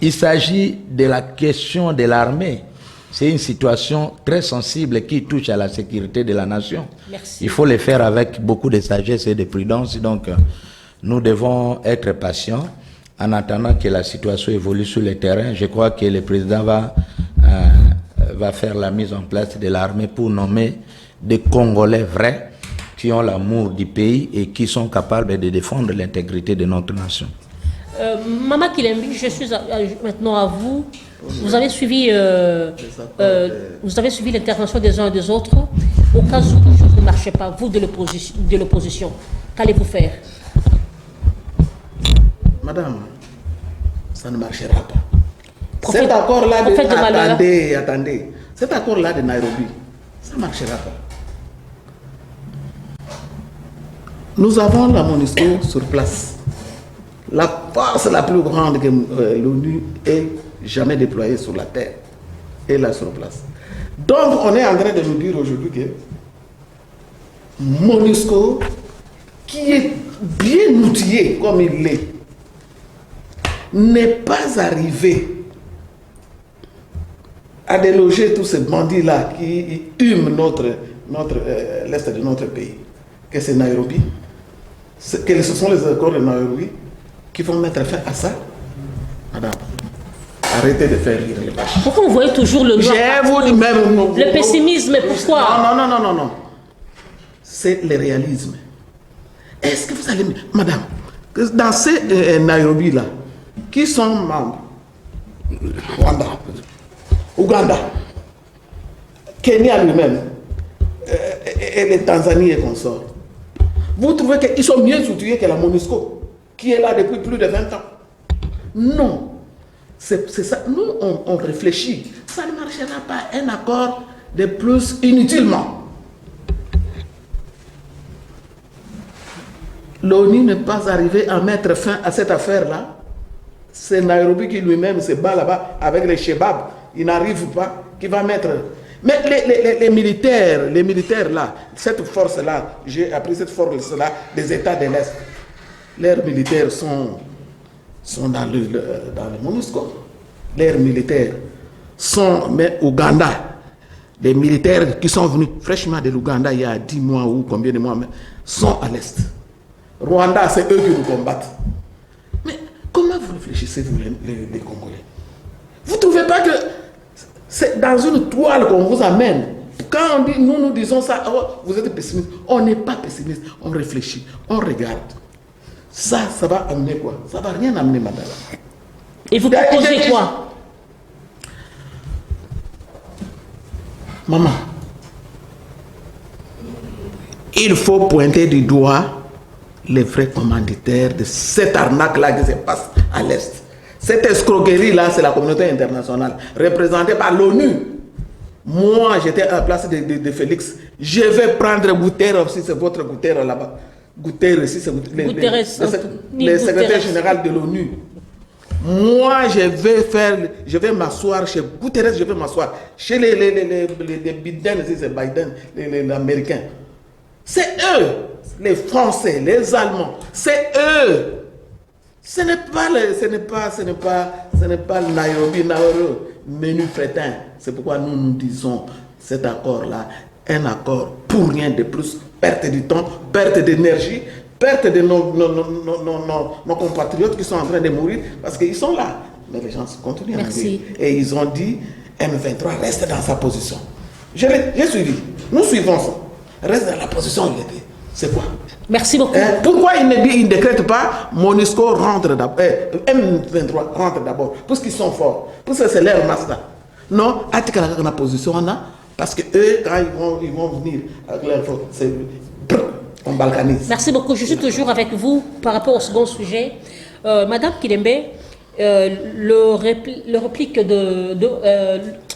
il s'agit de la question de l'armée. C'est une situation très sensible qui touche à la sécurité de la nation. Merci. Il faut le faire avec beaucoup de sagesse et de prudence. Donc, nous devons être patients en attendant que la situation évolue sur le terrain. Je crois que le président va faire la mise en place de l'armée pour nommer des Congolais vrais qui ont l'amour du pays et qui sont capables de défendre l'intégrité de notre nation. Maman Kilembi, je suis maintenant à vous. Vous avez suivi l'intervention des uns et des autres. Au cas où les choses ne marchaient pas, vous de l'opposition, qu'allez-vous faire? Madame, ça ne marchera pas. Cet accord-là attendez. Cet accord-là de Nairobi, ça ne marchera pas. Nous avons la MONUSCO sur place. La force la plus grande que l'ONU ait jamais déployée sur la terre est là sur place. Donc on est en train de nous dire aujourd'hui que MONUSCO, qui est bien outillé comme il l'est, n'est pas arrivé à déloger tous ces bandits-là qui hument l'est de notre pays. Que c'est Nairobi, que ce sont les accords de Nairobi qui vont mettre fin à ça. Madame, arrêtez de faire rire les vaches. Pourquoi vous voyez toujours le noir? Le pessimisme, pourquoi? Non. C'est le réalisme. Est-ce que vous allez... Madame, dans ces Nairobi-là, qui sont membres? Rwanda, Ouganda, Kenya lui-même, et les Tanzanie et consorts. Vous trouvez qu'ils sont mieux outillés que la MONUSCO, qui est là depuis plus de 20 ans? Non. C'est ça. Nous, on réfléchit. Ça ne marchera pas. Un accord de plus inutilement. L'ONU n'est pas arrivé à mettre fin à cette affaire-là. C'est Nairobi qui lui-même se bat là-bas avec les Chebab. Il n'arrive pas. Qui va mettre... Mais les militaires là, cette force-là, j'ai appris cette force-là des États de l'Est. Leurs militaires sont sont dans le MONUSCO. Les militaires sont, mais Ouganda, les militaires qui sont venus fraîchement de l'Ouganda il y a 10 mois ou combien de mois, sont à l'Est. Rwanda, c'est eux qui nous combattent. Mais comment vous réfléchissez, vous, les Congolais? Vous ne trouvez pas que c'est dans une toile qu'on vous amène? Quand on dit, nous disons ça, oh, vous êtes pessimiste. On n'est pas pessimiste, on réfléchit, on regarde. Ça va amener quoi? Ça ne va rien amener, madame. Et vous proposez quoi? Maman, il faut pointer du doigt les vrais commanditaires de cette arnaque-là qui se passe à l'Est. Cette escroquerie-là, c'est la communauté internationale, représentée par l'ONU. Moi, j'étais à la place de Félix. Je vais prendre Guterres, si c'est votre Guterres là-bas. Guterres, si c'est le secrétaire général de l'ONU. Moi, je vais m'asseoir chez Guterres, je vais m'asseoir chez les Biden, si c'est Biden, les Américains. C'est eux, les Français, les Allemands, c'est eux. Ce n'est pas le Nairobi, menu fretin. C'est pourquoi nous disons cet accord-là, un accord pour rien de plus, perte de temps, perte d'énergie, perte de nos compatriotes qui sont en train de mourir parce qu'ils sont là. Mais les gens continuent à mourir. Et ils ont dit, M23 reste dans sa position. J'ai suivi. Nous suivons ça. Reste dans la position où il était. C'est quoi? Merci beaucoup. Pourquoi il ne décrète pas MONUSCO rentre d'abord, M23 rentre d'abord, puisqu'ils sont forts, puisque c'est leur master. Non, à la position on a, parce que eux, quand ils vont venir avec leur force, c'est on balkanise. Merci beaucoup. Je suis toujours avec vous par rapport au second sujet. Madame Kilembe, le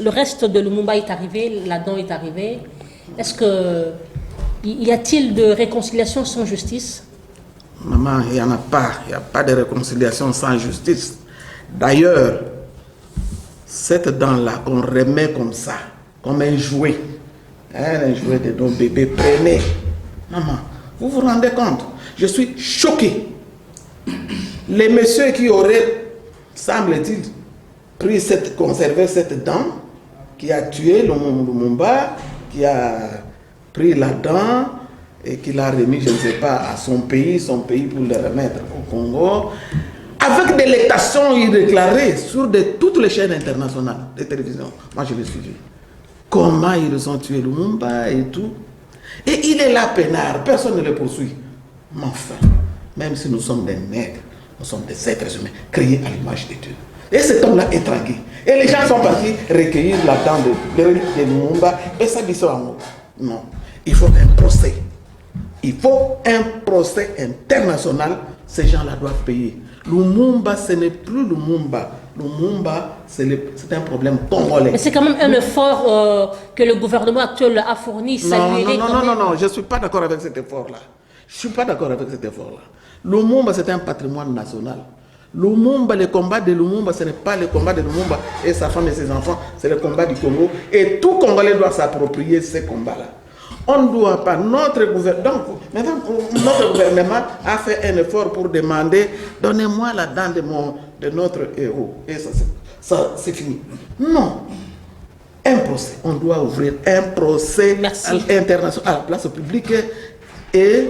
reste de Lumumba est arrivé, là-dedans est arrivé. Est-ce que y a-t-il de réconciliation sans justice? Maman, il n'y en a pas. Il n'y a pas de réconciliation sans justice. D'ailleurs, cette dent-là qu'on remet comme ça, comme un jouet, un jouet de nos bébés, prenez. Maman, vous vous rendez compte? Je suis choqué. Les messieurs qui auraient, semble-t-il, conservé cette dent, qui a tué Lumumba, qui a pris la dent et qui l'a remis, je ne sais pas, à son pays pour le remettre au Congo, avec délectation irréclarée sur toutes les chaînes internationales de télévision. Moi, je l'ai suivi. Comment ils ont tué Lumumba et tout. Et il est là, peinard, personne ne le poursuit. Mais enfin, même si nous sommes des nègres, nous sommes des êtres humains, créés à l'image de Dieu. Et cet homme-là est tranquille. Et les gens sont partis recueillir la dent de Lumumba et ça dit ça en mot. Non. Il faut un procès. Il faut un procès international. Ces gens-là doivent payer. Lumumba, ce n'est plus Lumumba. Lumumba, c'est un problème congolais. Mais c'est quand même un effort que le gouvernement actuel a fourni. Non, je ne suis pas d'accord avec cet effort-là. Je ne suis pas d'accord avec cet effort-là. Lumumba, c'est un patrimoine national. Lumumba, le combat de Lumumba, ce n'est pas le combat de Lumumba et sa femme et ses enfants, c'est le combat du Congo. Et tout Congolais doit s'approprier ces combats-là. On ne doit pas, notre gouvernement a fait un effort pour demander, donnez-moi la dent de notre héros. Et ça c'est fini. Non. Un procès. On doit ouvrir un procès international à la place publique et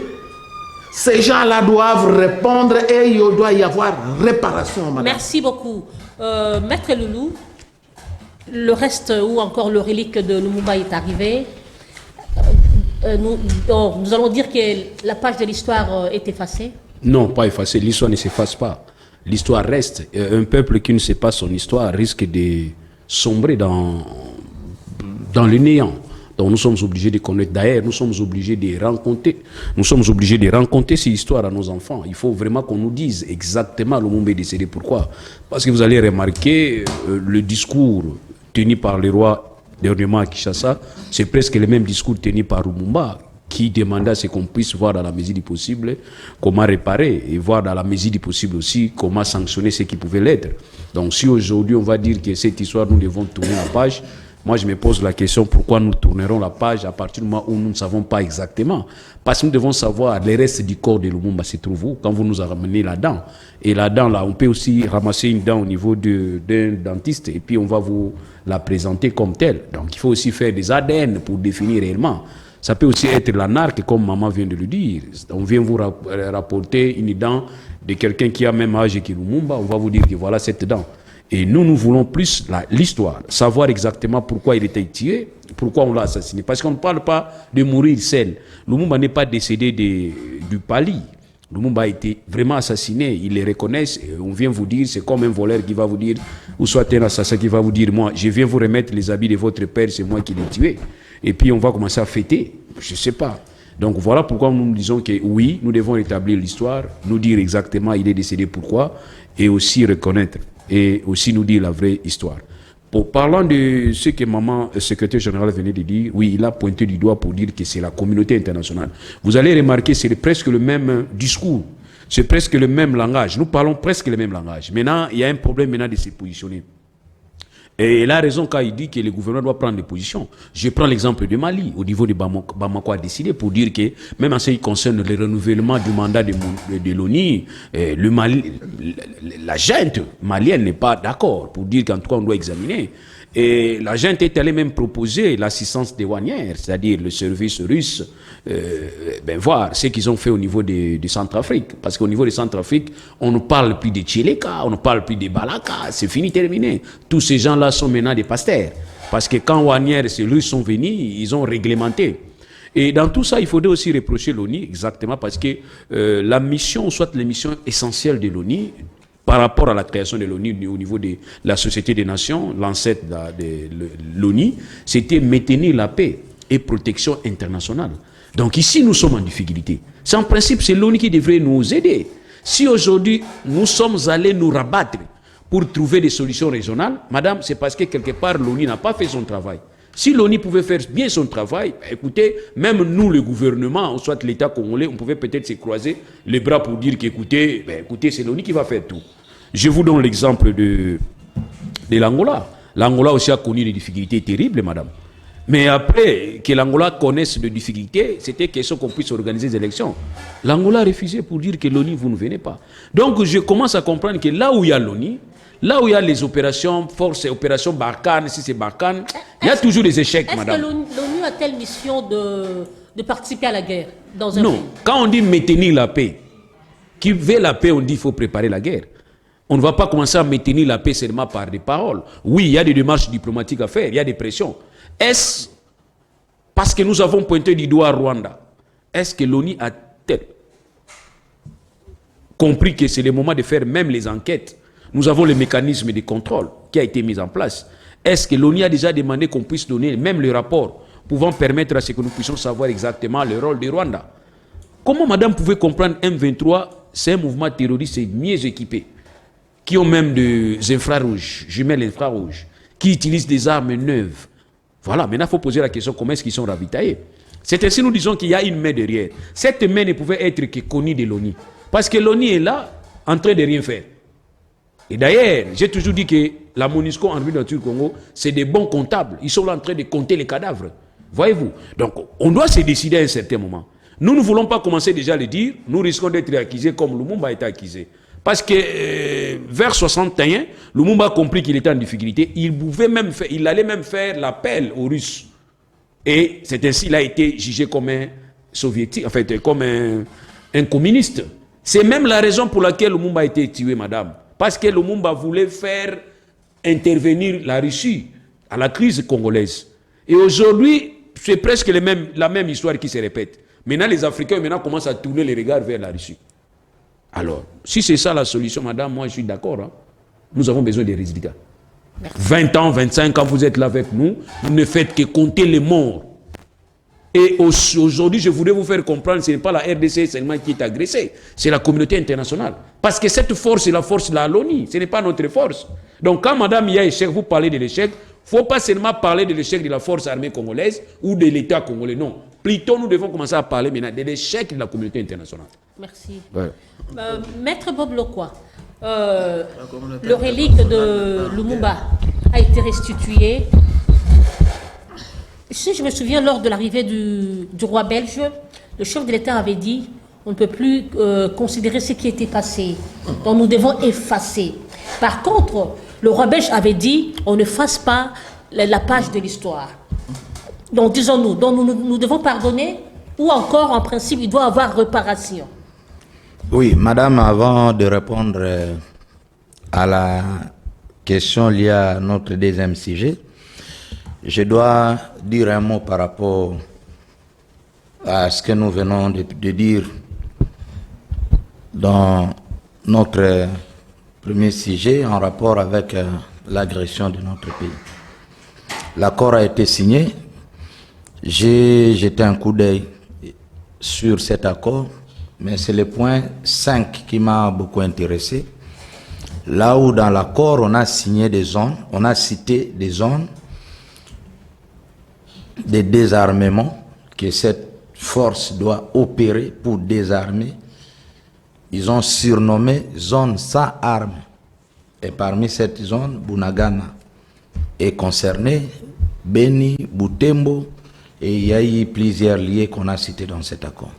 ces gens-là doivent répondre et il doit y avoir réparation, madame. Merci beaucoup. Maître Loulou, le reste ou encore le relique de Lumumba est arrivé. Nous allons dire que la page de l'histoire est effacée? Non, pas effacée. L'histoire ne s'efface pas. L'histoire reste. Un peuple qui ne sait pas son histoire risque de sombrer dans le néant. Donc nous sommes obligés de connaître. D'ailleurs, nous sommes obligés de raconter. Nous sommes obligés de raconter ces histoires à nos enfants. Il faut vraiment qu'on nous dise exactement Lumumba est décédé. Pourquoi? Parce que vous allez remarquer le discours tenu par le roi dernièrement à Kinshasa, c'est presque le même discours tenu par Lumumba, qui demandait à ce qu'on puisse voir dans la mesure du possible comment réparer et voir dans la mesure du possible aussi comment sanctionner ce qui pouvait l'être. Donc si aujourd'hui on va dire que cette histoire nous devons tourner la page, Moi, je me pose la question, pourquoi nous tournerons la page à partir du moment où nous ne savons pas exactement? Parce que nous devons savoir, les restes du corps de Lumumba se trouvent où, quand vous nous avez ramené la dent. Et la dent, là, on peut aussi ramasser une dent au niveau d'un dentiste, et puis on va vous la présenter comme telle. Donc, il faut aussi faire des ADN pour définir réellement. Ça peut aussi être l'anarque, comme maman vient de le dire. On vient vous rapporter une dent de quelqu'un qui a même âge que Lumumba, on va vous dire que voilà cette dent. Et nous voulons plus l'histoire, savoir exactement pourquoi il était tué, pourquoi on l'a assassiné. Parce qu'on ne parle pas de mourir seul. Lumumba n'est pas décédé du pali. Lumumba a été vraiment assassiné, ils les reconnaissent, et on vient vous dire, c'est comme un voleur qui va vous dire, ou soit un assassin qui va vous dire, moi, je viens vous remettre les habits de votre père, c'est moi qui l'ai tué. Et puis on va commencer à fêter, je ne sais pas. Donc voilà pourquoi nous disons que oui, nous devons établir l'histoire, nous dire exactement il est décédé pourquoi, et aussi reconnaître, et aussi nous dire la vraie histoire. Parlant de ce que maman, secrétaire général, venait de dire, oui, il a pointé du doigt pour dire que c'est la communauté internationale. Vous allez remarquer, c'est presque le même discours, c'est presque le même langage. Nous parlons presque le même langage. Maintenant, il y a un problème maintenant de se positionner. Et il a raison quand il dit que le gouvernement doit prendre des positions. Je prends l'exemple de Mali. Au niveau de Bamako a décidé pour dire que, même en ce qui concerne le renouvellement du mandat de l'ONU, la junte malienne n'est pas d'accord pour dire qu'en tout cas on doit examiner. Et la junte est allée même proposer l'assistance douanière, c'est-à-dire le service russe, voir ce qu'ils ont fait au niveau de Centrafrique. Parce qu'au niveau de Centrafrique, on ne parle plus de Tcheleka, on ne parle plus de Balaka, c'est fini, terminé. Tous ces gens-là sont maintenant des pasteurs. Parce que quand Ouanière et ces Russes sont venus, ils ont réglementé. Et dans tout ça, il faudrait aussi reprocher l'ONU, exactement, parce que la mission, soit les missions essentielles de l'ONU, par rapport à la création de l'ONU au niveau de la Société des Nations, l'ancêtre de l'ONU, c'était maintenir la paix et protection internationale. Donc ici, nous sommes en difficulté. En principe, c'est l'ONU qui devrait nous aider. Si aujourd'hui, nous sommes allés nous rabattre pour trouver des solutions régionales, madame, c'est parce que quelque part, l'ONU n'a pas fait son travail. Si l'ONU pouvait faire bien son travail, écoutez, même nous, le gouvernement, ou soit l'État congolais, on pouvait peut-être se croiser les bras pour dire qu'écoutez, écoutez, c'est l'ONU qui va faire tout. Je vous donne l'exemple de l'Angola. L'Angola aussi a connu des difficultés terribles, madame. Mais après que l'Angola connaisse des difficultés, c'était question qu'on puisse organiser des élections. L'Angola a refusé pour dire que l'ONU, vous ne venez pas. Donc je commence à comprendre que là où il y a l'ONU, là où il y a les opérations, forces et opérations Barkhane, si c'est Barkhane, il y a toujours des échecs, madame. Est-ce que l'ONU a-t-elle mission de participer à la guerre dans un Non, pays? quand on dit maintenir la paix, qui veut la paix, on dit qu'il faut préparer la guerre. On ne va pas commencer à maintenir la paix seulement par des paroles. Oui, il y a des démarches diplomatiques à faire, il y a des pressions. Est-ce parce que nous avons pointé du doigt Rwanda? Est-ce que l'ONU a-t-elle compris que c'est le moment de faire même les enquêtes? Nous avons le mécanisme de contrôle qui a été mis en place. Est-ce que l'ONU a déjà demandé qu'on puisse donner même le rapport pouvant permettre à ce que nous puissions savoir exactement le rôle du Rwanda? Comment madame pouvait comprendre M23, c'est un mouvement terroriste mieux équipé, qui ont même des infrarouges, jumelles infrarouges, qui utilisent des armes neuves. Voilà, maintenant il faut poser la question, comment est-ce qu'ils sont ravitaillés? C'est ainsi nous disons qu'il y a une main derrière. Cette main ne pouvait être que connue de l'ONU. Parce que l'ONU est là, en train de rien faire. Et d'ailleurs, j'ai toujours dit que la MONUSCO en République du Congo, c'est des bons comptables. Ils sont là en train de compter les cadavres. Voyez-vous? Donc, on doit se décider à un certain moment. Nous ne voulons pas commencer déjà à le dire. Nous risquons d'être accusés comme Lumumba a été accusé. Parce que vers 61, Lumumba a compris qu'il était en difficulté. Il allait même faire l'appel aux Russes. Et c'est ainsi qu'il a été jugé comme un soviétique, en fait, comme un communiste. C'est même la raison pour laquelle Lumumba a été tué, madame. Parce que Lumumba voulait faire intervenir la Russie à la crise congolaise. Et aujourd'hui, c'est presque la même histoire qui se répète. Maintenant, les Africains commencent à tourner les regards vers la Russie. Alors, si c'est ça la solution, madame, moi je suis d'accord. Hein. Nous avons besoin des résultats. Merci. 20 ans, 25 ans, vous êtes là avec nous, vous ne faites que compter les morts. Et aujourd'hui, je voudrais vous faire comprendre, ce n'est pas la RDC seulement qui est agressée, c'est la communauté internationale. Parce que cette force, c'est la force de l'ONU, ce n'est pas notre force. Donc quand madame, il y a échec, vous parlez de l'échec, il ne faut pas seulement parler de l'échec de la force armée congolaise ou de l'État congolais, non. Plutôt, nous devons commencer à parler maintenant de l'échec de la communauté internationale. Merci. Ouais. Maître Bob Lokwa, le relique de Lumumba a été restitué Si je me souviens, lors de l'arrivée du roi belge, le chef de l'État avait dit on ne peut plus considérer ce qui était passé. Donc nous devons effacer. Par contre, le roi belge avait dit on ne fasse pas la page de l'histoire. Donc disons-nous, nous devons pardonner ou encore en principe il doit y avoir réparation. Oui, madame, avant de répondre à la question liée à notre deuxième sujet, je dois dire un mot par rapport à ce que nous venons de dire dans notre premier sujet en rapport avec l'agression de notre pays. L'accord a été signé. J'ai jeté un coup d'œil sur cet accord, mais c'est le point 5 qui m'a beaucoup intéressé. Là où dans l'accord, on a signé des zones, on a cité des zones de désarmement que cette force doit opérer pour désarmer. Ils ont surnommé zone sans armes. Et parmi cette zone, Bunagana est concerné, Beni, Butembo, et il y a eu plusieurs lieux qu'on a cités dans cet accord.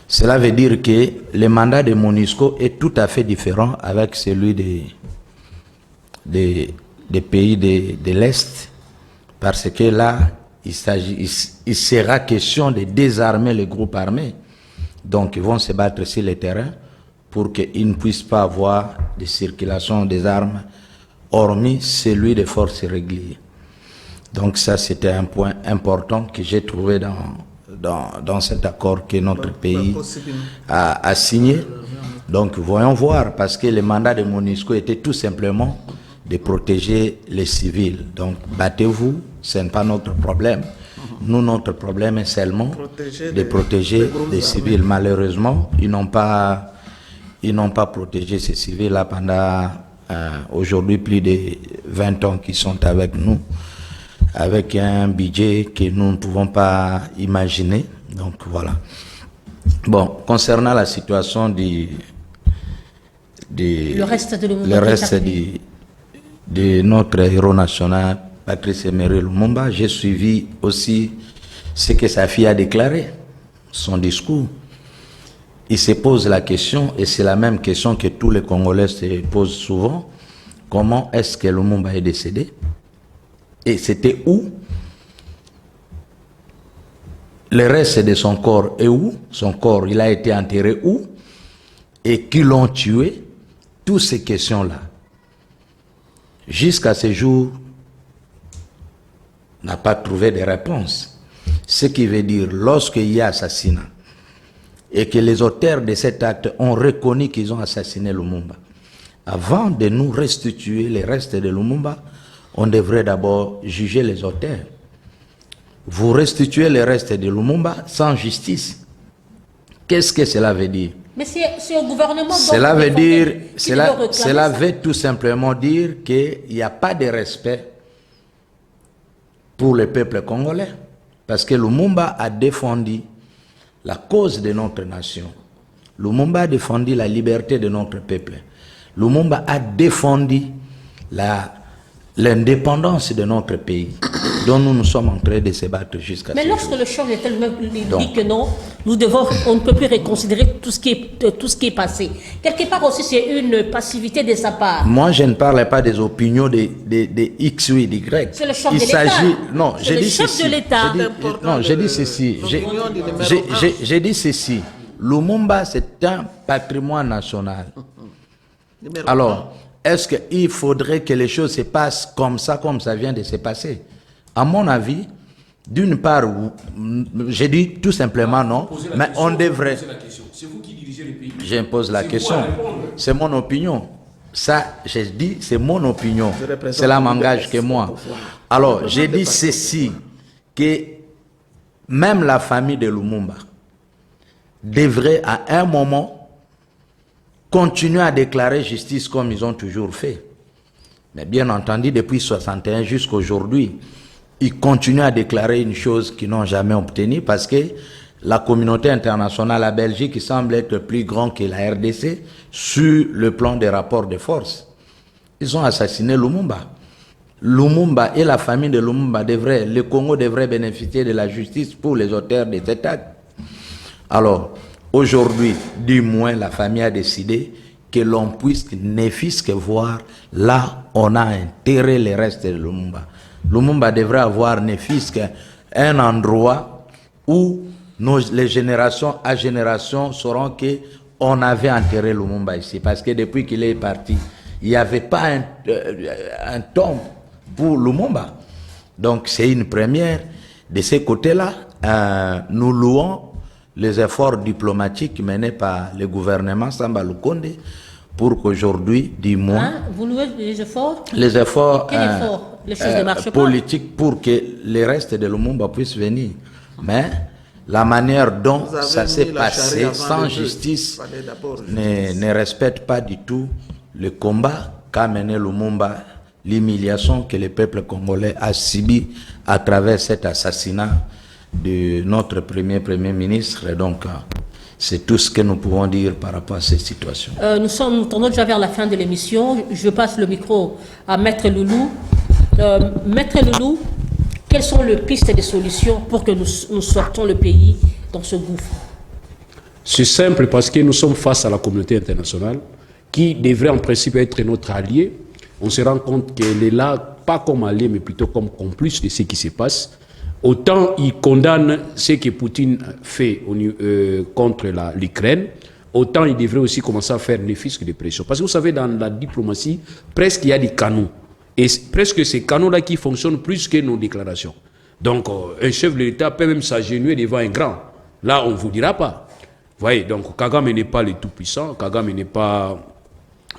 Cela veut dire que le mandat de MONUSCO est tout à fait différent avec celui des pays de l'Est, parce que là, il sera question de désarmer les groupes armés. Donc, ils vont se battre sur le terrain pour qu'ils ne puissent pas avoir de circulation des armes, hormis celui des forces régulières. Donc, ça, c'était un point important que j'ai trouvé dans cet accord que notre pays a signé. Donc, voyons voir, parce que le mandat de MONUSCO était tout simplement de protéger les civils. Donc, battez-vous, ce n'est pas notre problème. Nous, notre problème est seulement de protéger les civils. Malheureusement, ils n'ont pas protégé ces civils-là pendant aujourd'hui plus de 20 ans qu'ils sont avec nous, avec un budget que nous ne pouvons pas imaginer. Donc voilà. Bon, concernant la situation le reste de notre héros national, Patrice Emery Lumumba, j'ai suivi aussi ce que sa fille a déclaré, son discours. Il se pose la question, et c'est la même question que tous les Congolais se posent souvent, comment est-ce que Lumumba est décédé? Et c'était où? Le reste de son corps est où? Son corps, il a été enterré où? Et qui l'ont tué? Toutes ces questions-là. Jusqu'à ce jour, n'a pas trouvé de réponse. Ce qui veut dire, lorsqu'il y a assassinat, et que les auteurs de cet acte ont reconnu qu'ils ont assassiné Lumumba, avant de nous restituer les restes de Lumumba, on devrait d'abord juger les auteurs. Vous restituez les restes de Lumumba sans justice. Qu'est-ce que cela veut dire? Mais c'est au gouvernement... Cela veut tout simplement dire qu'il n'y a pas de respect pour le peuple congolais. Parce que Lumumba a défendu la cause de notre nation. Lumumba a défendu la liberté de notre peuple. Lumumba a défendu l'indépendance de notre pays, dont nous sommes en train de se battre jusqu'à ce jour. Mais lorsque le chef d'État dit que non, on ne peut plus reconsidérer tout ce qui est passé. Quelque part aussi, c'est une passivité de sa part. Moi, je ne parle pas des opinions de X ou Y. C'est le chef de l'État. Non, j'ai dit ceci. Non, j'ai dit ceci. J'ai dit ceci. Lumumba, c'est un patrimoine national. Alors, est-ce qu'il faudrait que les choses se passent comme ça vient de se passer? À mon avis, d'une part, j'ai dit tout simplement non, mais on devrait... C'est vous qui dirigez le pays. J'impose la question. C'est mon opinion. Ça, j'ai dit, c'est mon opinion. Cela m'engage que moi. Alors, j'ai dit ceci, que même la famille de Lumumba devrait à un moment continuer à déclarer justice comme ils ont toujours fait. Mais bien entendu, depuis 1961 jusqu'à aujourd'hui, ils continuent à déclarer une chose qu'ils n'ont jamais obtenue parce que la communauté internationale, la Belgique, semble être plus grande que la RDC sur le plan des rapports de force. Ils ont assassiné Lumumba. Lumumba et la famille de Lumumba le Congo devrait bénéficier de la justice pour les auteurs de cet acte. Alors, aujourd'hui, du moins, la famille a décidé que l'on puisse ne fût-ce que voir là on a enterré les restes de Lumumba. Lumumba devrait avoir ne fût-ce qu'un endroit où les générations à génération sauront qu'on avait enterré Lumumba ici. Parce que depuis qu'il est parti, il n'y avait pas un tombe pour Lumumba. Donc c'est une première. De ce côté-là, nous louons les efforts diplomatiques menés par le gouvernement Samba Lukonde pour qu'aujourd'hui, du moins... Vous louez les efforts? Les efforts, Les choses ne marchent pas. politiques pour que les restes de Lumumba puissent venir. Mais la manière dont ça s'est passé, sans justice, ne respecte pas du tout le combat qu'a mené Lumumba, l'humiliation que le peuple congolais a subi à travers cet assassinat de notre premier ministre. Et donc, c'est tout ce que nous pouvons dire par rapport à cette situation. Nous tournons déjà vers la fin de l'émission. Je passe le micro à Maître Loulou. Maître Loulou, quelles sont les pistes de solutions pour que nous sortons le pays dans ce gouffre? C'est simple parce que nous sommes face à la communauté internationale qui devrait en principe être notre allié. On se rend compte qu'elle est là, pas comme allié, mais plutôt comme complice de ce qui se passe. Autant il condamne ce que Poutine fait contre l'Ukraine, autant il devrait aussi commencer à faire ne fût-ce que des pressions. Parce que vous savez, dans la diplomatie, presque il y a des canaux. Et presque ces canaux-là qui fonctionnent plus que nos déclarations. Donc, un chef de l'État peut même s'agenouiller devant un grand. Là, on ne vous dira pas. Vous voyez, donc Kagame n'est pas le tout-puissant, Kagame n'est pas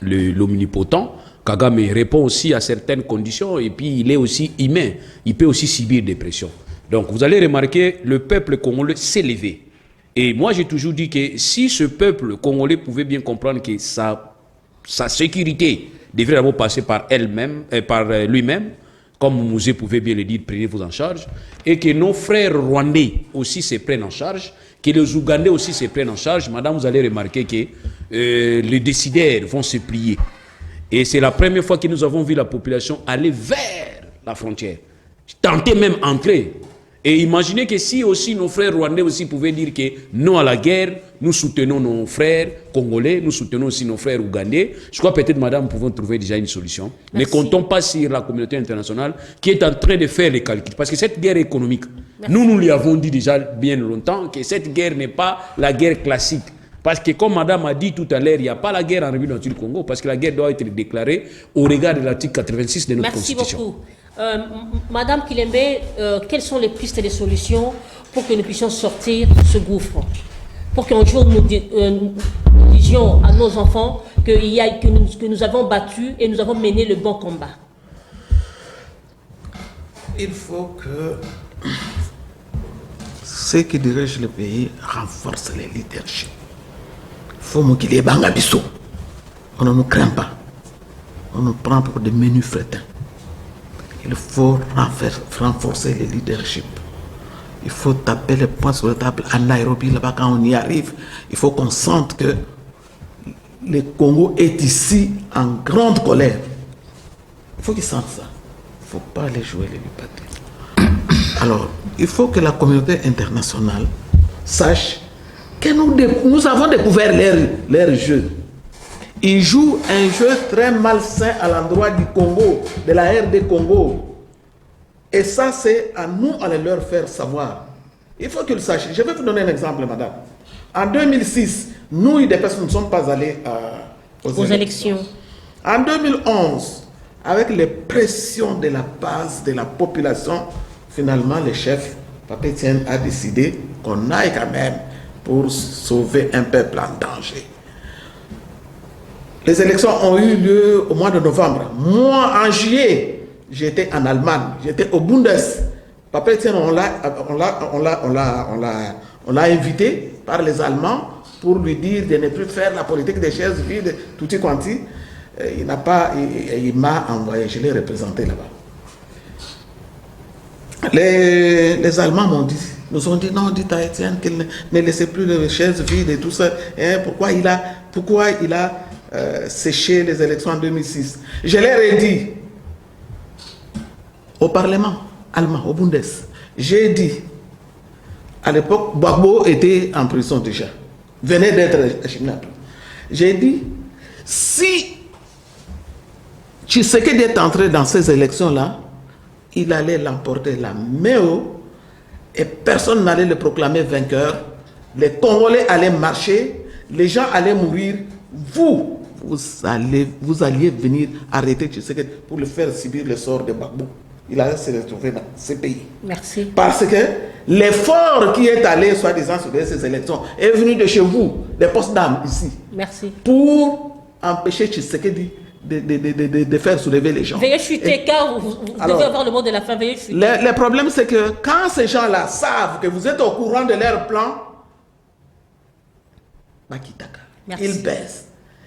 l'omnipotent. Kagame répond aussi à certaines conditions et puis il est aussi humain. Il peut aussi subir des pressions. Donc, vous allez remarquer, le peuple congolais s'est levé. Et moi, j'ai toujours dit que si ce peuple congolais pouvait bien comprendre que sa sécurité devrait d'abord passer par lui-même, comme Mouzé pouvait bien le dire, prenez-vous en charge, et que nos frères rwandais aussi se prennent en charge, que les Ougandais aussi se prennent en charge. Madame, vous allez remarquer que les décideurs vont se plier. Et c'est la première fois que nous avons vu la population aller vers la frontière, tenter même entrer. Et imaginez que si aussi nos frères rwandais aussi pouvaient dire que non à la guerre, nous soutenons nos frères congolais, nous soutenons aussi nos frères ougandais. Je crois peut-être, madame, nous pouvons trouver déjà une solution. Merci. Ne comptons pas sur la communauté internationale qui est en train de faire les calculs. Parce que cette guerre économique, nous lui avons dit déjà bien longtemps que cette guerre n'est pas la guerre classique. Parce que comme madame a dit tout à l'heure, il n'y a pas la guerre en République du Congo, parce que la guerre doit être déclarée au regard de l'article 86 de notre Constitution. Merci beaucoup. Madame Kilembe, quelles sont les pistes et les solutions pour que nous puissions sortir de ce gouffre? Pour qu'un jour nous disions à nos enfants que nous avons battu et nous avons mené le bon combat. Il faut que ceux qui dirigent le pays renforcent les leaderships. Il faut qu'il y ait bangabiso. On ne nous craint pas. On nous prend pour des menus frétins. Il faut renforcer le leadership. Il faut taper les points sur la table à Nairobi, là-bas, quand on y arrive. Il faut qu'on sente que le Congo est ici en grande colère. Il faut qu'ils sentent ça. Il ne faut pas les jouer les bipatés. Alors, il faut que la communauté internationale sache que nous avons découvert leur jeu. Ils jouent un jeu très malsain à l'endroit du Congo, de la RD Congo. Et ça, c'est à nous à leur faire savoir. Il faut qu'ils sachent. Je vais vous donner un exemple, madame. En 2006, nous, UDPS, nous ne sommes pas allés aux élections. En 2011, avec les pressions de la base, de la population, finalement, le chef, Pape Etienne, a décidé qu'on aille quand même pour sauver un peuple en danger. Les élections ont eu lieu au mois de novembre. Moi, en juillet, j'étais en Allemagne, j'étais au Bundes. Papa Etienne, on l'a invité par les Allemands pour lui dire de ne plus faire la politique des chaises vides, tutti quanti. Il m'a envoyé, je l'ai représenté là-bas. Les Allemands nous ont dit non, dites à Etienne qu'il ne laissait plus les chaises vides et tout ça. Hein, pourquoi il a séché les élections en 2006. Je leur ai dit, au Parlement allemand, au Bundes, j'ai dit, à l'époque, Gbagbo était en prison déjà, venait d'être acheminé. J'ai dit, si Tshisekedi est entré dans ces élections-là, il allait l'emporter la main haut et personne n'allait le proclamer vainqueur. Les Congolais allaient marcher, les gens allaient mourir. Vous alliez venir arrêter Tshisekedi pour le faire subir le sort de Gbagbo. Il allait se retrouver dans ces pays. Merci. Parce que l'effort qui est allé, soi-disant, sur ces élections, est venu de chez vous, des postes d'armes ici. Merci. Pour empêcher Tshisekedi de faire soulever les gens. Veuillez chuter, car vous devez avoir le mot de la fin. Veuillez chuter. Le problème, c'est que quand ces gens-là savent que vous êtes au courant de leur plan, ils baissent.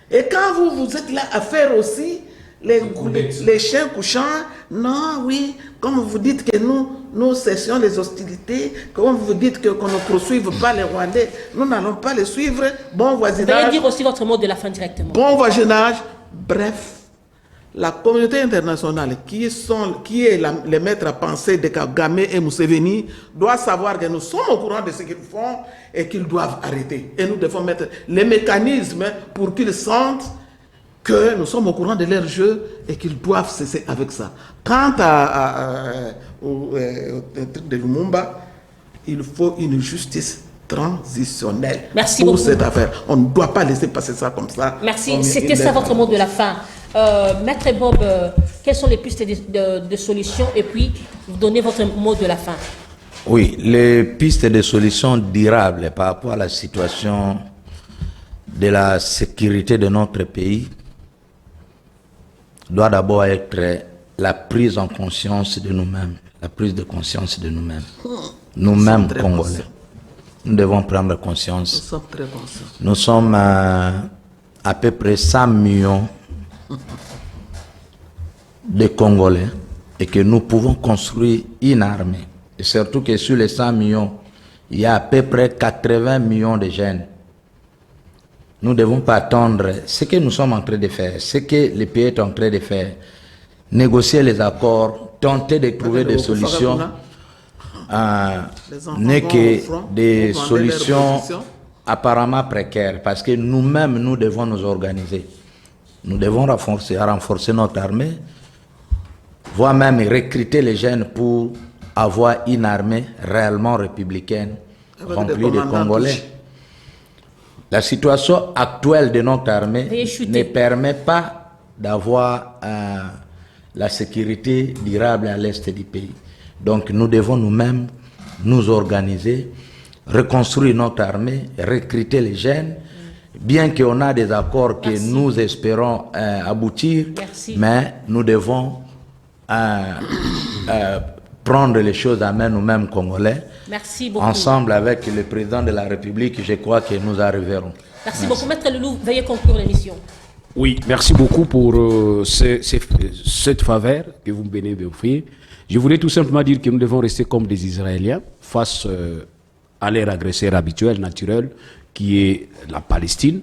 Et quand vous êtes là à faire aussi les chiens couchants, non, oui, comme vous dites que nous cessions les hostilités, comme vous dites qu'on ne poursuive pas les Rwandais, nous n'allons pas les suivre, bon voisinage. Veuillez dire aussi votre mot de la fin directement. Bon voisinage, bref. La communauté internationale, qui est les maîtres à penser de Kagame et Museveni, doit savoir que nous sommes au courant de ce qu'ils font et qu'ils doivent arrêter. Et nous devons mettre les mécanismes pour qu'ils sentent que nous sommes au courant de leur jeu et qu'ils doivent cesser avec ça. Quant au truc de Lumumba, il faut une justice transitionnelle pour cette affaire. On ne doit pas laisser passer ça comme ça. Merci. C'était ça votre mot de la fin. Maître Bob, quelles sont les pistes de solutions et puis vous donnez votre mot de la fin. Oui, les pistes de solutions durables par rapport à la situation de la sécurité de notre pays doit d'abord être la prise en conscience de nous-mêmes, la prise de conscience de nous-mêmes. Nous-mêmes, Congolais. Nous devons prendre conscience. Nous sommes très conscients. Nous sommes à peu près 100 millions de Congolais et que nous pouvons construire une armée. Et surtout que sur les 100 millions, il y a à peu près 80 millions de jeunes. Nous ne devons pas attendre ce que nous sommes en train de faire, ce que le pays est en train de faire. Négocier les accords, tenter de trouver des solutions, n'est que des solutions apparemment précaires, parce que nous-mêmes, nous devons nous organiser. Nous devons renforcer notre armée, voire même recruter les jeunes pour avoir une armée réellement républicaine, remplie de Congolais. La situation actuelle de notre armée ne permet pas d'avoir la sécurité durable à l'est du pays. Donc nous devons nous-mêmes nous organiser, reconstruire notre armée, recruter les jeunes, bien qu'on a des accords que nous espérons aboutir, mais nous devons prendre les choses à main nous-mêmes Congolais. Merci beaucoup. Ensemble avec le président de la République, je crois que nous arriverons. Merci beaucoup. Maître Loulou, veuillez conclure l'émission. Oui, merci beaucoup pour cette faveur que vous venez d'offrir. Je voulais tout simplement dire que nous devons rester comme des Israéliens face à leur agresseur habituel, naturel, qui est la Palestine.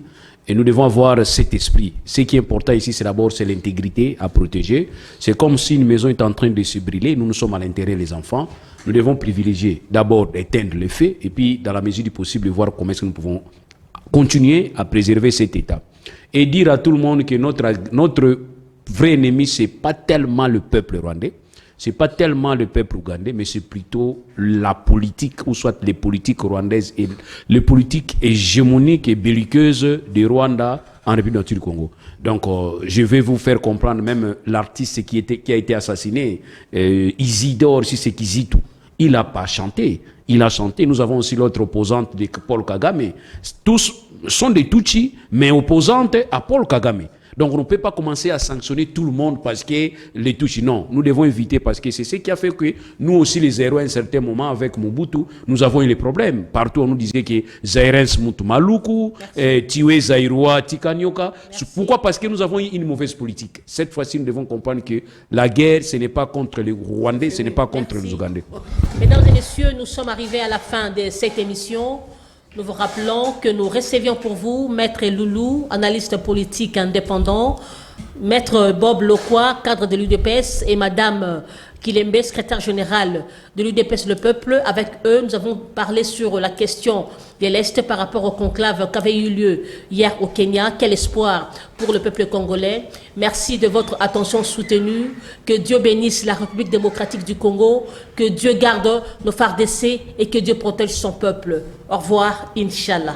Et nous devons avoir cet esprit. Ce qui est important ici, c'est d'abord l'intégrité à protéger. C'est comme si une maison est en train de se brûler. Nous sommes à l'intérieur, les enfants. Nous devons privilégier d'abord d'éteindre le feu et puis, dans la mesure du possible, voir comment est-ce que nous pouvons continuer à préserver cet état. Et dire à tout le monde que notre vrai ennemi, ce n'est pas tellement le peuple rwandais, ce n'est pas tellement le peuple ougandais, mais c'est plutôt la politique, ou soit les politiques rwandaises et les politiques hégémoniques et belliqueuses de Rwanda en République du Congo. Donc, je vais vous faire comprendre, même l'artiste qui a été assassiné, Isidore Tshisekedi, il n'a pas chanté. Il a chanté. Nous avons aussi l'autre opposante de Paul Kagame. Tous sont des Tutsis, mais opposantes à Paul Kagame. Donc on ne peut pas commencer à sanctionner tout le monde parce que les Tutsis, non. Nous devons éviter parce que c'est ce qui a fait que nous aussi les héros à un certain moment avec Mobutu, nous avons eu les problèmes. Partout on nous disait que Zairens Mutumaluku, Tiwe Zairua, Tikanyoka. Pourquoi? Parce que nous avons eu une mauvaise politique. Cette fois-ci nous devons comprendre que la guerre ce n'est pas contre les Rwandais, ce n'est pas contre les Ougandais. Mesdames et messieurs, nous sommes arrivés à la fin de cette émission. Nous vous rappelons que nous recevions pour vous Maître Loulou, analyste politique indépendant, Maître Bob Lokwa, cadre de l'UDPS, et Madame Kilembe, secrétaire générale de l'UDPS Le Peuple. Avec eux, nous avons parlé sur la question de l'Est par rapport au conclave qui avait eu lieu hier au Kenya. Quel espoir pour le peuple congolais. Merci de votre attention soutenue. Que Dieu bénisse la République démocratique du Congo. Que Dieu garde nos FARDC et que Dieu protège son peuple. Au revoir, Inch'Allah.